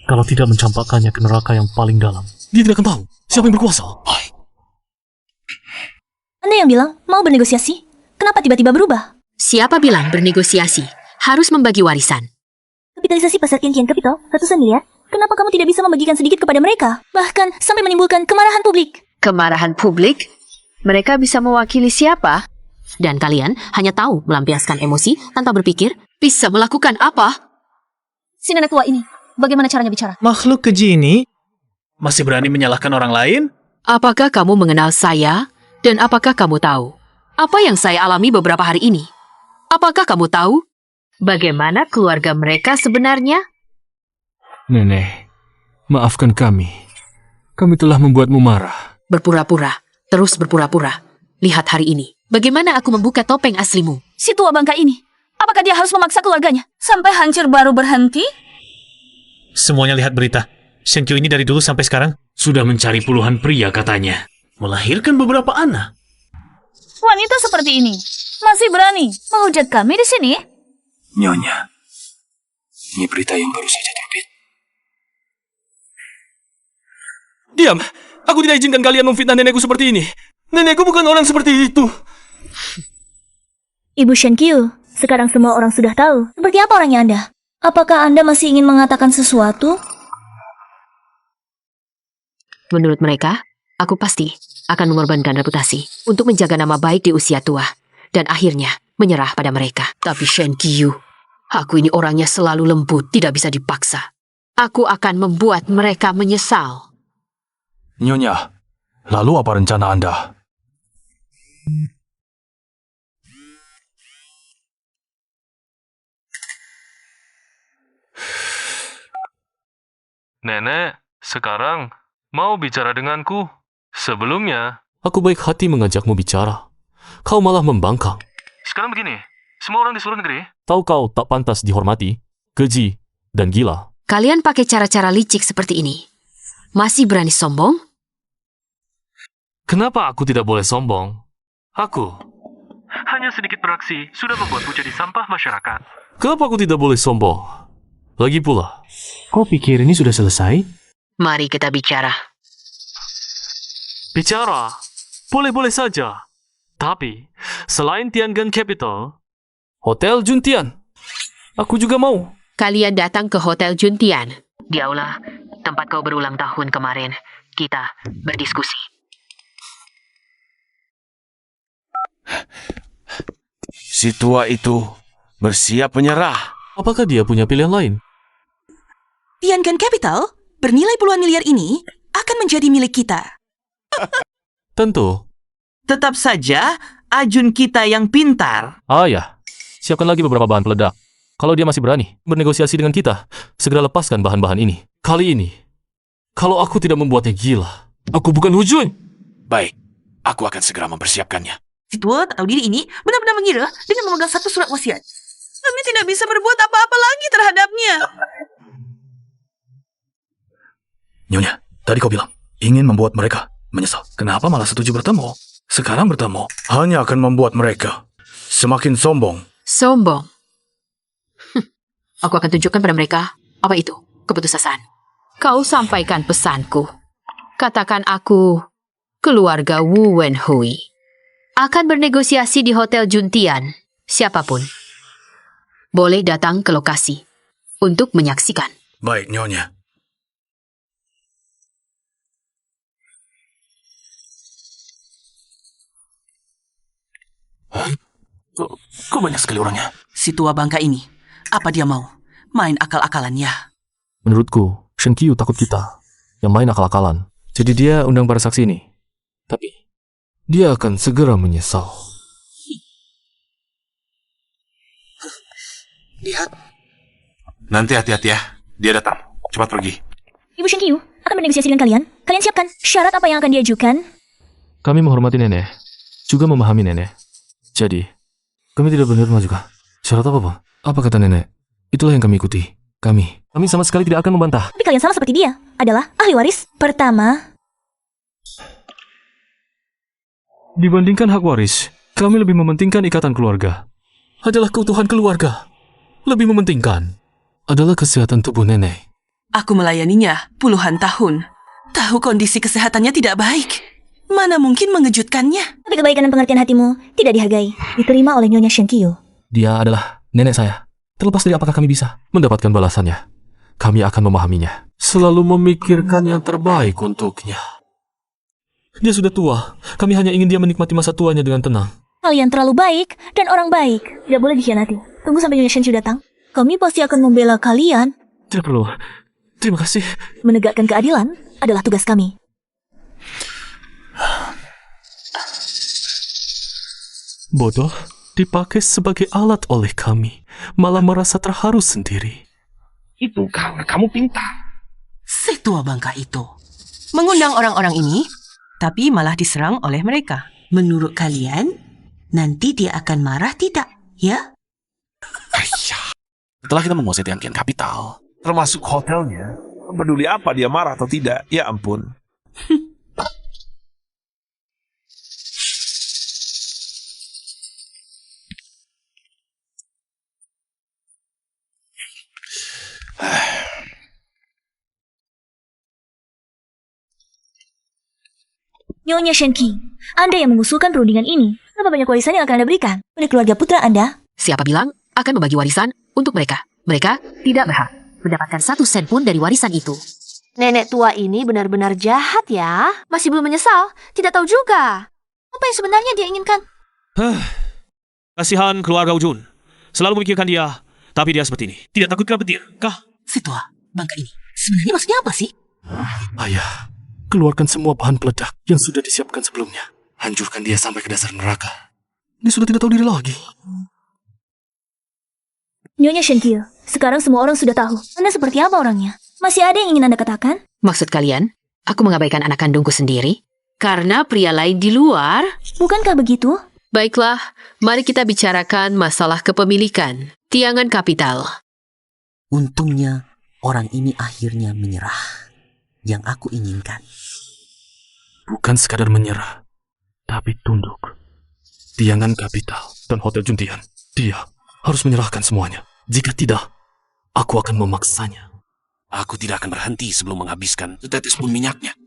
kalau tidak mencampakkannya ke neraka yang paling dalam, dia tidak akan tahu siapa yang berkuasa. Anda yang bilang mau bernegosiasi, kenapa tiba-tiba berubah? Siapa bilang bernegosiasi? Harus membagi warisan. Kapitalisasi pasar Tian Capital ratusan miliar. Kenapa kamu tidak bisa membagikan sedikit kepada mereka? Bahkan sampai menimbulkan kemarahan publik. Kemarahan publik? Mereka bisa mewakili siapa? Dan kalian hanya tahu melampiaskan emosi tanpa berpikir bisa melakukan apa? Si nenek tua ini, bagaimana caranya bicara? Makhluk keji ini masih berani menyalahkan orang lain? Apakah kamu mengenal saya? Dan apakah kamu tahu apa yang saya alami beberapa hari ini? Apakah kamu tahu bagaimana keluarga mereka sebenarnya? Nenek, maafkan kami. Kami telah membuatmu marah. Berpura-pura, terus berpura-pura. Lihat hari ini, bagaimana aku membuka topeng aslimu. Si tua bangka ini, apakah dia harus memaksa keluarganya sampai hancur baru berhenti? Semuanya lihat berita. Shen Qiu ini dari dulu sampai sekarang Sudah mencari puluhan pria katanya. Melahirkan beberapa anak. Wanita seperti ini masih berani menghujat kami di sini? Nyonya, ini berita yang baru saja terbit. Diam! Aku tidak izinkan kalian memfitnah nenekku seperti ini. Nenekku bukan orang seperti itu. Ibu Shen Qiu, sekarang semua orang sudah tahu. Seperti apa orangnya Anda? Apakah Anda masih ingin mengatakan sesuatu? Menurut mereka, aku pasti akan mengorbankan reputasi untuk menjaga nama baik di usia tua. Dan akhirnya menyerah pada mereka. Tapi Shen Qiu, aku ini orangnya selalu lembut, tidak bisa dipaksa. Aku akan membuat mereka menyesal. Nyonya, lalu apa rencana Anda? Nenek, sekarang mau bicara denganku. Sebelumnya, aku baik hati mengajakmu bicara. Kau malah membangkang. Sekarang begini, semua orang di seluruh negeri tahu kau tak pantas dihormati, keji, dan gila. Kalian pakai cara-cara licik seperti ini. Masih berani sombong? Kenapa aku tidak boleh sombong? Aku hanya sedikit beraksi sudah membuatku jadi sampah masyarakat. Kenapa aku tidak boleh sombong? Lagi pula, kau pikir ini sudah selesai? Mari kita bicara. Bicara? Boleh-boleh saja. Tapi, selain Tiangan Capital, Hotel Juntian, aku juga mau. Kalian datang ke Hotel Juntian. Di aula, tempat kau berulang tahun kemarin. Kita berdiskusi. Si tua itu bersiap menyerah. Apakah dia punya pilihan lain? Tiangan Capital bernilai puluhan miliar ini akan menjadi milik kita. Tentu. Tetap saja, Ajun kita yang pintar. Ah ya, siapkan lagi beberapa bahan peledak. Kalau dia masih berani bernegosiasi dengan kita, segera lepaskan bahan-bahan ini. Kali ini, kalau aku tidak membuatnya gila, aku bukan Hujun. Baik, aku akan segera mempersiapkannya. Si tua tak tahu diri ini benar-benar mengira dengan memegang satu surat wasiat. Kami tidak bisa berbuat apa-apa lagi terhadapnya. Nyonya, tadi kau bilang ingin membuat mereka menyesal. Kenapa malah setuju bertemu? Sekarang bertemu hanya akan membuat mereka semakin sombong. Sombong? Aku akan tunjukkan pada mereka apa itu keputusasaan. Kau sampaikan pesanku. Katakan aku keluarga Wu Wenhui akan bernegosiasi di Hotel Juntian. Siapapun boleh datang ke lokasi untuk menyaksikan. Baik, Nyonya. Kok banyak sekali orangnya? Si tua bangka ini, apa dia mau? Main akal-akalannya. Menurutku, Shen Qiu takut kita yang main akal-akalan. Jadi dia undang para saksi ini. Tapi, dia akan segera menyesal. Lihat. Nanti hati-hati ya. Dia datang. Cepat pergi. Ibu Shen Qiu akan bernegosiasi dengan kalian. Kalian siapkan syarat apa yang akan diajukan? Kami menghormati nenek, juga memahami nenek. Jadi, kami tidak menerima juga. Syarat apa, Bang? Apa kata nenek? Itulah yang kami ikuti. Kami sama sekali tidak akan membantah. Tapi kalian sama seperti dia, adalah ahli waris. Pertama, dibandingkan hak waris, kami lebih mementingkan ikatan keluarga. Adalah keutuhan keluarga. Lebih mementingkan adalah kesehatan tubuh nenek. Aku melayaninya puluhan tahun. Tahu kondisi kesehatannya tidak baik. Mana mungkin mengejutkannya? tapi kebaikan dan pengertian hatimu tidak dihargai. Diterima oleh Nyonya Shenkyu. Dia adalah nenek saya. Terlepas dari apakah kami bisa mendapatkan balasannya, kami akan memahaminya. Selalu memikirkan yang terbaik untuknya. Dia sudah tua. Kami hanya ingin dia menikmati masa tuanya dengan tenang. Kalian terlalu baik dan orang baik. Tidak boleh dikhianati. Tunggu sampai Nyonya Shenkyu datang. Kami pasti akan membela kalian. Tidak perlu. Terima kasih. Menegakkan keadilan adalah tugas kami. Bodoh dipakai sebagai alat oleh kami, malah merasa terharu sendiri. Itu karena kamu pintar. Si tua bangka itu mengundang orang-orang ini, tapi malah diserang oleh mereka. Menurut kalian, nanti dia akan marah tidak, ya? Setelah kita menguasai Tianqian Capital, termasuk hotelnya, peduli apa dia marah atau tidak, ya ampun. Nyonya Shenkyu, Anda yang mengusulkan perundingan ini. Berapa banyak warisan yang akan Anda berikan oleh keluarga putra Anda? Siapa bilang akan membagi warisan untuk mereka? Mereka tidak berhak mendapatkan 1 sen pun dari warisan itu. Nenek tua ini benar-benar jahat ya. Masih belum menyesal, tidak tahu juga. Apa yang sebenarnya dia inginkan? Kasihan keluarga Ujun. Selalu memikirkan dia, tapi dia seperti ini. Tidak takut kena petir, kah? Si tua bangka ini sebenarnya maksudnya apa sih? Ayah, keluarkan semua bahan peledak yang sudah disiapkan sebelumnya. Hancurkan dia sampai ke dasar neraka. Dia sudah tidak tahu diri lagi. Nyonya Shenkyu, sekarang semua orang sudah tahu Anda seperti apa orangnya. Masih ada yang ingin Anda katakan? Maksud kalian, aku mengabaikan anak kandungku sendiri? Karena pria lain di luar? Bukankah begitu? Baiklah, mari kita bicarakan masalah kepemilikan Tiangan Capital. Untungnya, orang ini akhirnya menyerah. Yang aku inginkan. Bukan sekadar menyerah, tapi tunduk. Tiangan Capital dan Hotel Juntian, dia harus menyerahkan semuanya. Jika tidak, aku akan memaksanya. Aku tidak akan berhenti sebelum menghabiskan setetes pun minyaknya.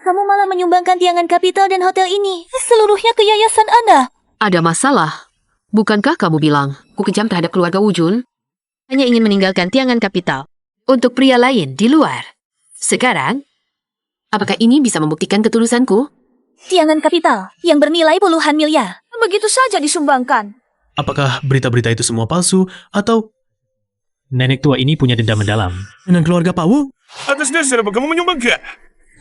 Kamu malah menyumbangkan Tiangan Capital dan hotel ini seluruhnya ke yayasan Anda. Ada masalah. Bukankah kamu bilang ku kejam terhadap keluarga Wujun? Hanya ingin meninggalkan Tiangan Capital untuk pria lain di luar. Sekarang, apakah ini bisa membuktikan ketulusanku? Tiangan Capital yang bernilai puluhan miliar begitu saja disumbangkan. Apakah berita-berita itu semua palsu atau nenek tua ini punya dendam mendalam dengan keluarga Pak Wu? Atas dasar apa kamu menyumbangkan?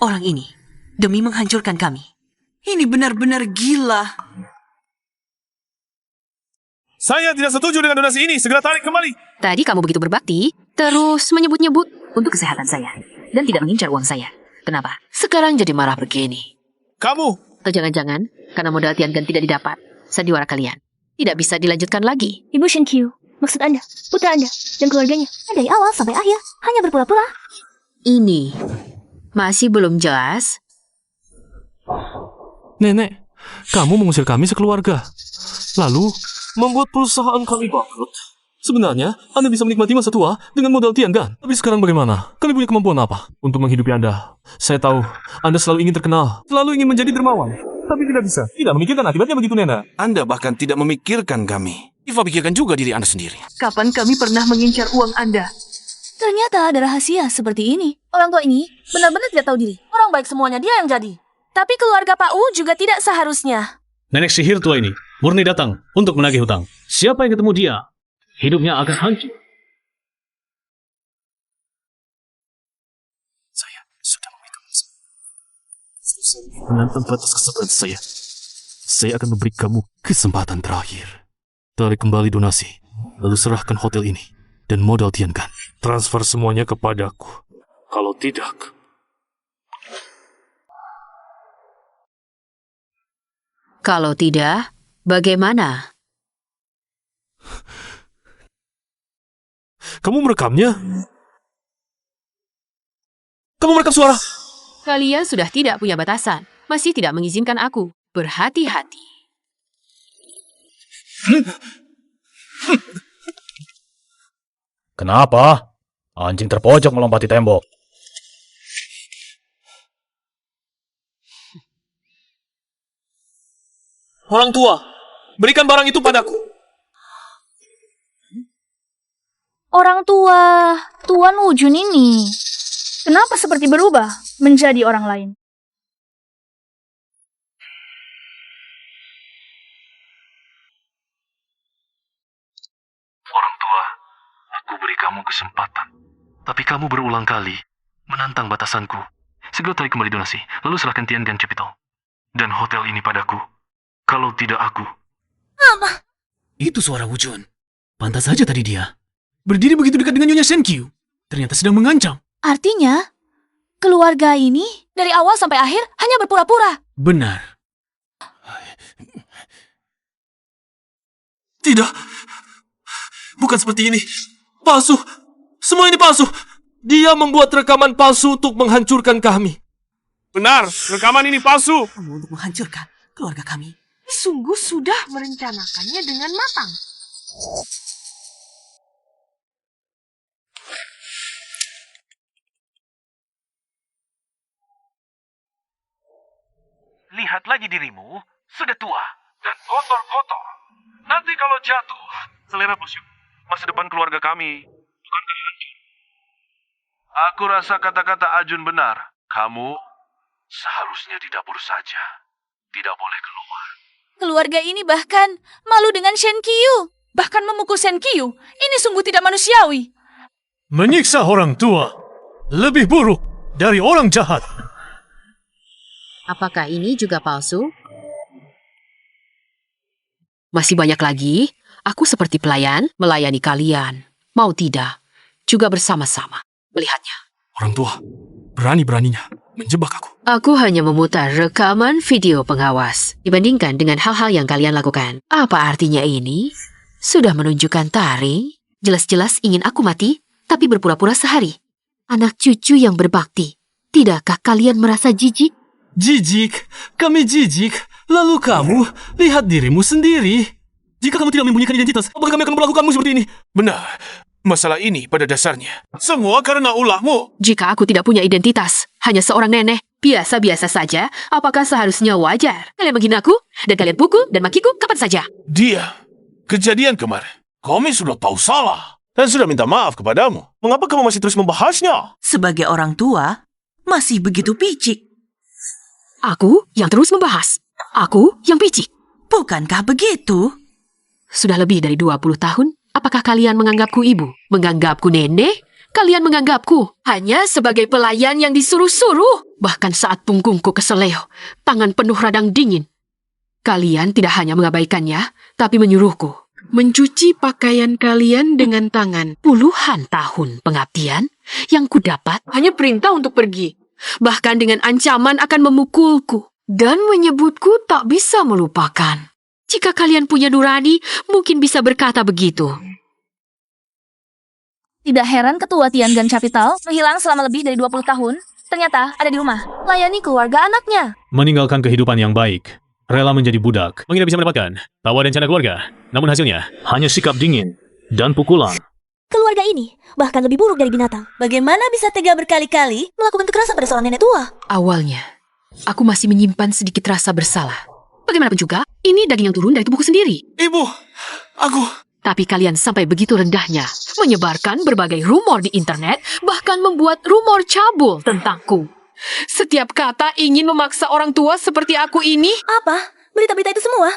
Orang ini demi menghancurkan kami. Ini benar-benar gila. Saya tidak setuju dengan donasi ini. Segera tarik kembali. Tadi kamu begitu berbakti, terus menyebut-nyebut untuk kesehatan saya. Dan tidak mengincar uang saya. Kenapa? Sekarang jadi marah begini. Kamu! Atau jangan-jangan, karena modal Tiangan tidak didapat, sandiwara kalian tidak bisa dilanjutkan lagi. Ibu Shenkyu, maksud Anda, putra Anda, dan keluarganya, dari awal sampai akhir, hanya berpura-pura. Ini masih belum jelas. Nenek, kamu mengusir kami sekeluarga. Lalu, membuat perusahaan kami bangkrut. Sebenarnya, Anda bisa menikmati masa tua dengan modal Tiangan. Tapi sekarang bagaimana? Kalian punya kemampuan apa untuk menghidupi Anda? Saya tahu, Anda selalu ingin terkenal, selalu ingin menjadi dermawan. Tapi tidak bisa. Tidak memikirkan akibatnya begitu, Nena. Anda bahkan tidak memikirkan kami. Iva pikirkan juga diri Anda sendiri. Kapan kami pernah mengincar uang Anda? Ternyata ada rahasia seperti ini. Orang tua ini benar-benar tidak tahu diri. Orang baik semuanya dia yang jadi. Tapi keluarga Pak Wu juga tidak seharusnya. Nenek sihir tua ini murni datang untuk menagih hutang. Siapa yang ketemu dia, hidupnya akan hancur. Saya sudah menangkan batas kesabaran saya. Saya akan memberi kamu kesempatan terakhir. Tarik kembali donasi, lalu serahkan hotel ini dan modal Tian Gan. Transfer semuanya kepadaku. Kalau tidak... Kalau tidak, bagaimana? Kamu merekamnya? Kamu merekam suara? Kalian sudah tidak punya batasan. Masih tidak mengizinkan aku. Berhati-hati. Kenapa? Anjing terpojok melompati tembok. Orang tua, berikan barang itu padaku. Orang tua, Tuan Wujun ini, kenapa seperti berubah menjadi orang lain? Orang tua, aku beri kamu kesempatan. Tapi kamu berulang kali menantang batasanku. Segera tarik kembali donasi, lalu serahkan Tian Gan Capital dan hotel ini padaku. Kalau tidak aku... Apa? Itu suara Wujun. Pantas saja tadi dia berdiri begitu dekat dengan Nyonya Senkyu. Ternyata sedang mengancam. Artinya, keluarga ini dari awal sampai akhir hanya berpura-pura. Benar. Tidak. Bukan seperti ini. Palsu. Semua ini palsu. Dia membuat rekaman palsu untuk menghancurkan kami. Benar, rekaman ini palsu. Kamu untuk menghancurkan keluarga kami. Sungguh sudah merencanakannya dengan matang. Lihat lagi dirimu, sudah tua dan kotor-kotor. Nanti kalau jatuh, selera busuk. Masa depan keluarga kami bukan hancur. Aku rasa kata-kata Ajun benar. Kamu seharusnya di dapur saja. Tidak boleh keluar. Keluarga ini bahkan malu dengan Senkyu. Bahkan memukul Senkyu. Ini sungguh tidak manusiawi. Menyiksa orang tua lebih buruk dari orang jahat. Apakah ini juga palsu? Masih banyak lagi. Aku seperti pelayan melayani kalian. Mau tidak, juga bersama-sama melihatnya. Orang tua, berani-beraninya menjebak aku. Aku hanya memutar rekaman video pengawas dibandingkan dengan hal-hal yang kalian lakukan. Apa artinya ini? Sudah menunjukkan taring. Jelas-jelas ingin aku mati, tapi berpura-pura sehari. Anak cucu yang berbakti. Tidakkah kalian merasa jijik? Jijik, kami jijik. Lalu kamu lihat dirimu sendiri. Jika kamu tidak menyembunyikan identitas, apakah kami akan memperlakukanmu seperti ini? Benar. Masalah ini pada dasarnya semua karena ulahmu. Jika aku tidak punya identitas, hanya seorang nenek, biasa-biasa saja, apakah seharusnya wajar? Kalian menghinaku, dan kalian pukul dan makiku kapan saja. Dia, kejadian kemarin, kami sudah tahu salah dan sudah minta maaf kepadamu. Mengapa kamu masih terus membahasnya? Sebagai orang tua, masih begitu picik. Aku yang terus membahas. Aku yang picik. Bukankah begitu? Sudah lebih dari 20 tahun, apakah kalian menganggapku ibu? Menganggapku nenek? Kalian menganggapku hanya sebagai pelayan yang disuruh-suruh. Bahkan saat punggungku keseleo, tangan penuh radang dingin. Kalian tidak hanya mengabaikannya, tapi menyuruhku mencuci pakaian kalian dengan tangan. Puluhan tahun pengabdian yang kudapat hanya perintah untuk pergi. Bahkan dengan ancaman akan memukulku dan menyebutku tak bisa melupakan. Jika kalian punya nurani, mungkin bisa berkata begitu. Tidak heran ketua Tian Gan Capital menghilang selama lebih dari 20 tahun. Ternyata ada di rumah, layani keluarga anaknya. Meninggalkan kehidupan yang baik, rela menjadi budak, mengira bisa mendapatkan tawa dan canda keluarga. Namun hasilnya hanya sikap dingin dan pukulan. Keluarga ini bahkan lebih buruk dari binatang. Bagaimana bisa tega berkali-kali melakukan kekerasan pada seorang nenek tua? Awalnya, aku masih menyimpan sedikit rasa bersalah. Bagaimanapun juga, ini daging yang turun dari tubuhku sendiri. Ibu, aku... Tapi kalian sampai begitu rendahnya, menyebarkan berbagai rumor di internet, bahkan membuat rumor cabul tentangku. Setiap kata ingin memaksa orang tua seperti aku ini. Apa? Berita-berita itu semua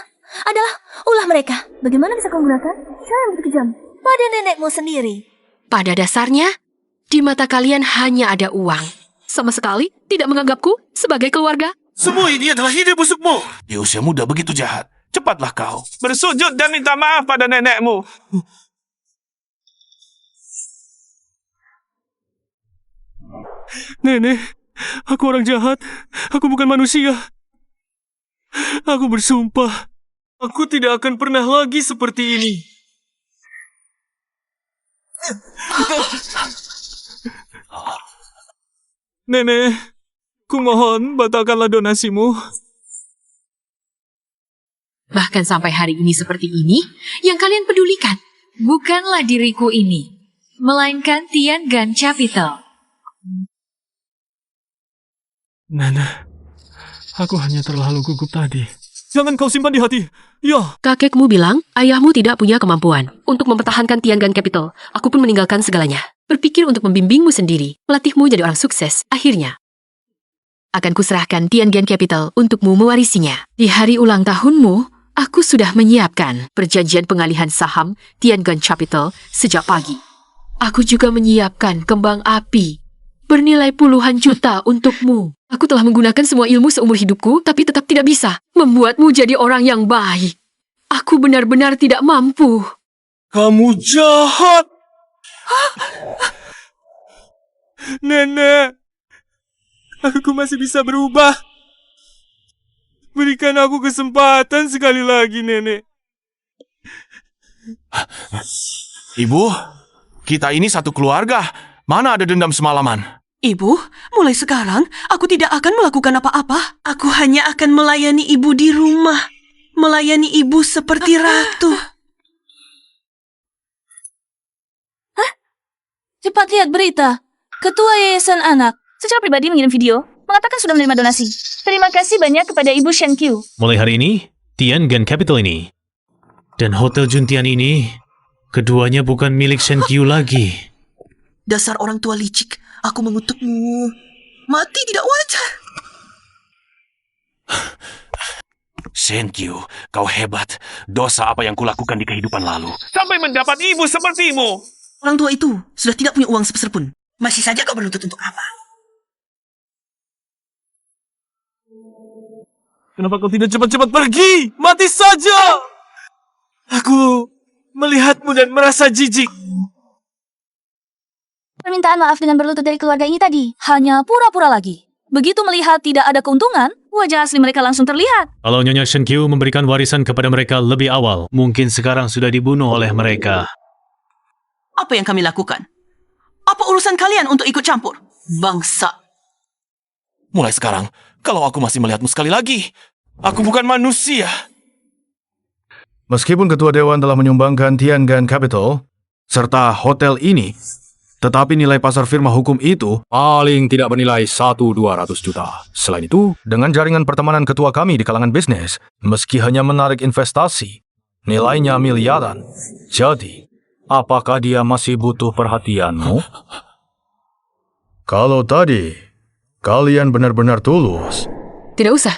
adalah ulah mereka. Bagaimana bisa kau menggunakan cara yang begitu kejam pada nenekmu sendiri? Pada dasarnya, di mata kalian hanya ada uang. Sama sekali tidak menganggapku sebagai keluarga. Semua ini adalah ide busukmu. Di usia muda begitu jahat. Cepatlah kau bersujud dan minta maaf pada nenekmu. Nenek, aku orang jahat. Aku bukan manusia. Aku bersumpah, aku tidak akan pernah lagi seperti ini. Nenek, kumohon batalkanlah donasimu. Bahkan sampai hari ini seperti ini, yang kalian pedulikan bukanlah diriku ini, melainkan Tian Gan Capital. Nenek, aku hanya terlalu gugup tadi. Jangan kau simpan di hati. Ya. Kakekmu bilang, ayahmu tidak punya kemampuan untuk mempertahankan Tian Gan Capital. Aku pun meninggalkan segalanya. Berpikir untuk membimbingmu sendiri, melatihmu jadi orang sukses. Akhirnya, akan kuserahkan Tian Gan Capital untukmu mewarisinya. Di hari ulang tahunmu, aku sudah menyiapkan perjanjian pengalihan saham Tian Gan Capital sejak pagi. Aku juga menyiapkan kembang api bernilai puluhan juta untukmu. Aku telah menggunakan semua ilmu seumur hidupku, tapi tetap tidak bisa membuatmu jadi orang yang baik. Aku benar-benar tidak mampu. Kamu jahat. Nenek, aku masih bisa berubah. Berikan aku kesempatan sekali lagi, Nenek. Ibu, kita ini satu keluarga. Mana ada dendam semalaman? Ibu, mulai sekarang aku tidak akan melakukan apa-apa. Aku hanya akan melayani ibu di rumah. Melayani ibu seperti ratu. Cepat lihat berita. Ketua Yayasan Anak secara pribadi mengirim video mengatakan sudah menerima donasi. Terima kasih banyak kepada Ibu Shen Qiu. Mulai hari ini, Tian Gan Capital ini dan Hotel Juntian ini, keduanya bukan milik Shen Qiu lagi. Dasar orang tua licik, aku mengutukmu. Mati tidak wajar. Shen Qiu, kau hebat. Dosa apa yang kulakukan di kehidupan lalu sampai mendapat ibu sepertimu. Orang tua itu sudah tidak punya uang sepeser pun. Masih saja kau menuntut untuk apa? Kenapa kau tidak cepat-cepat pergi? Mati saja! Aku melihatmu dan merasa jijik. Permintaan maaf dengan berlutut dari keluarga ini tadi hanya pura-pura lagi. Begitu melihat tidak ada keuntungan, wajah asli mereka langsung terlihat. Kalau Nyonya Shen Qiu memberikan warisan kepada mereka lebih awal, mungkin sekarang sudah dibunuh oleh mereka. Apa yang kami lakukan? Apa urusan kalian untuk ikut campur? Bangsa. Mulai sekarang, kalau aku masih melihatmu sekali lagi, aku bukan manusia. Meskipun Ketua Dewan telah menyumbangkan Tian Gan Capital serta hotel ini, tetapi nilai pasar firma hukum itu paling tidak bernilai 1-200 juta. Selain itu, dengan jaringan pertemanan ketua kami di kalangan bisnis, meski hanya menarik investasi, nilainya miliaran. Jadi, apakah dia masih butuh perhatianmu? Kalau tadi, kalian benar-benar tulus. Tidak usah.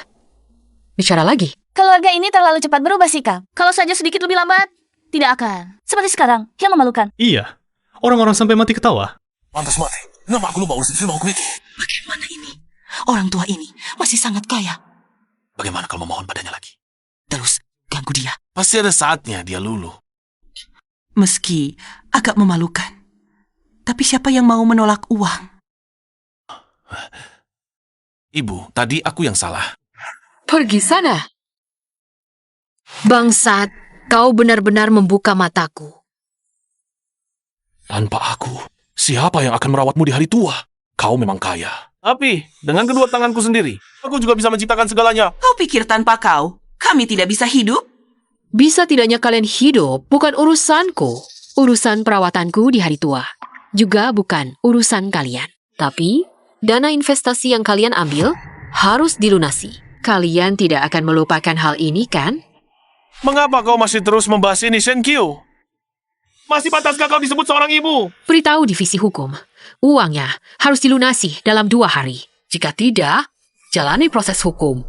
Bicara lagi. Keluarga ini terlalu cepat berubah sikap. Kalau saja sedikit lebih lambat, tidak akan. Seperti sekarang, yang memalukan. Iya. Orang-orang sampai mati ketawa. Pantas mati. Kenapa aku lupa urusan firma hukum itu? Bagaimana ini? Orang tua ini masih sangat kaya. Bagaimana kalau memohon padanya lagi? Terus, ganggu dia. Pasti ada saatnya dia luluh. Meski agak memalukan. Tapi siapa yang mau menolak uang? Ibu, tadi aku yang salah. Pergi sana. Bangsat, kau benar-benar membuka mataku. Tanpa aku, siapa yang akan merawatmu di hari tua? Kau memang kaya. Tapi, dengan kedua tanganku sendiri, aku juga bisa menciptakan segalanya. Kau pikir tanpa kau, kami tidak bisa hidup? Bisa tidaknya kalian hidup bukan urusanku. Urusan perawatanku di hari tua. Juga bukan urusan kalian. Tapi, dana investasi yang kalian ambil harus dilunasi. Kalian tidak akan melupakan hal ini, kan? Mengapa kau masih terus membahas ini, Shen Qiu? Masih pantaskah kau disebut seorang ibu? Beritahu divisi hukum, uangnya harus dilunasi dalam 2 hari. Jika tidak, jalani proses hukum.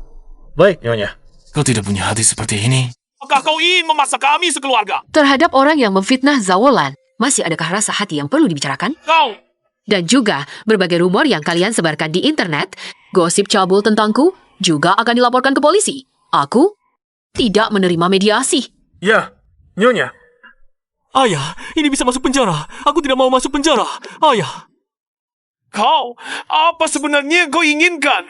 Baik, Nyonya. Kau tidak punya hati seperti ini. Apakah kau ingin memaksa kami sekeluarga? Terhadap orang yang memfitnah Zawolan, masih adakah rasa hati yang perlu dibicarakan? Kau! Dan juga berbagai rumor yang kalian sebarkan di internet, gosip cabul tentangku, juga akan dilaporkan ke polisi. Aku tidak menerima mediasi. Ya, Nyonya. Ayah, ini bisa masuk penjara. Aku tidak mau masuk penjara. Ayah. Kau, apa sebenarnya yang kau inginkan?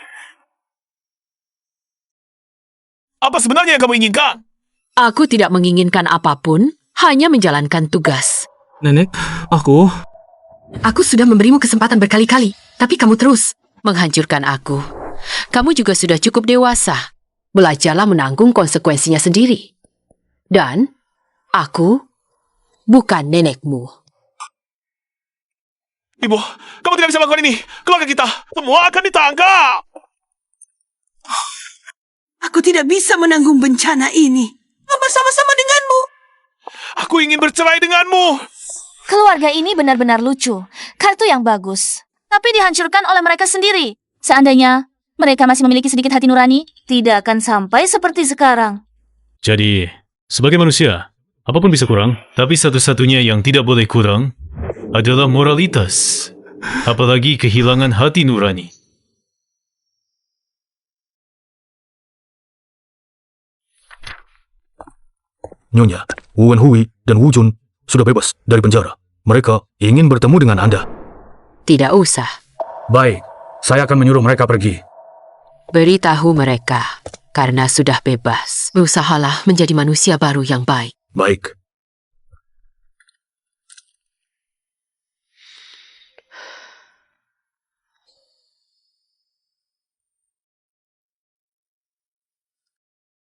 Apa sebenarnya yang kamu inginkan? Aku tidak menginginkan apapun, hanya menjalankan tugas. Nenek, aku sudah memberimu kesempatan berkali-kali, tapi kamu terus menghancurkan aku. Kamu juga sudah cukup dewasa. Belajarlah menanggung konsekuensinya sendiri. Dan aku bukan nenekmu. Ibu, kamu tidak bisa melakukan ini. Keluarga kita semua akan ditangkap. Aku tidak bisa menanggung bencana ini. Bersama-sama denganmu. Aku ingin bercerai denganmu. Keluarga ini benar-benar lucu. Kartu yang bagus. Tapi dihancurkan oleh mereka sendiri. Seandainya mereka masih memiliki sedikit hati nurani, tidak akan sampai seperti sekarang. Jadi, sebagai manusia, apapun bisa kurang, tapi satu-satunya yang tidak boleh kurang adalah moralitas. Apalagi kehilangan hati nurani. Nyonya, Wu Wenhui dan Wu Jun sudah bebas dari penjara. Mereka ingin bertemu dengan Anda. Tidak usah. Baik, saya akan menyuruh mereka pergi. Beritahu mereka, karena sudah bebas, berusahalah menjadi manusia baru yang baik. Baik.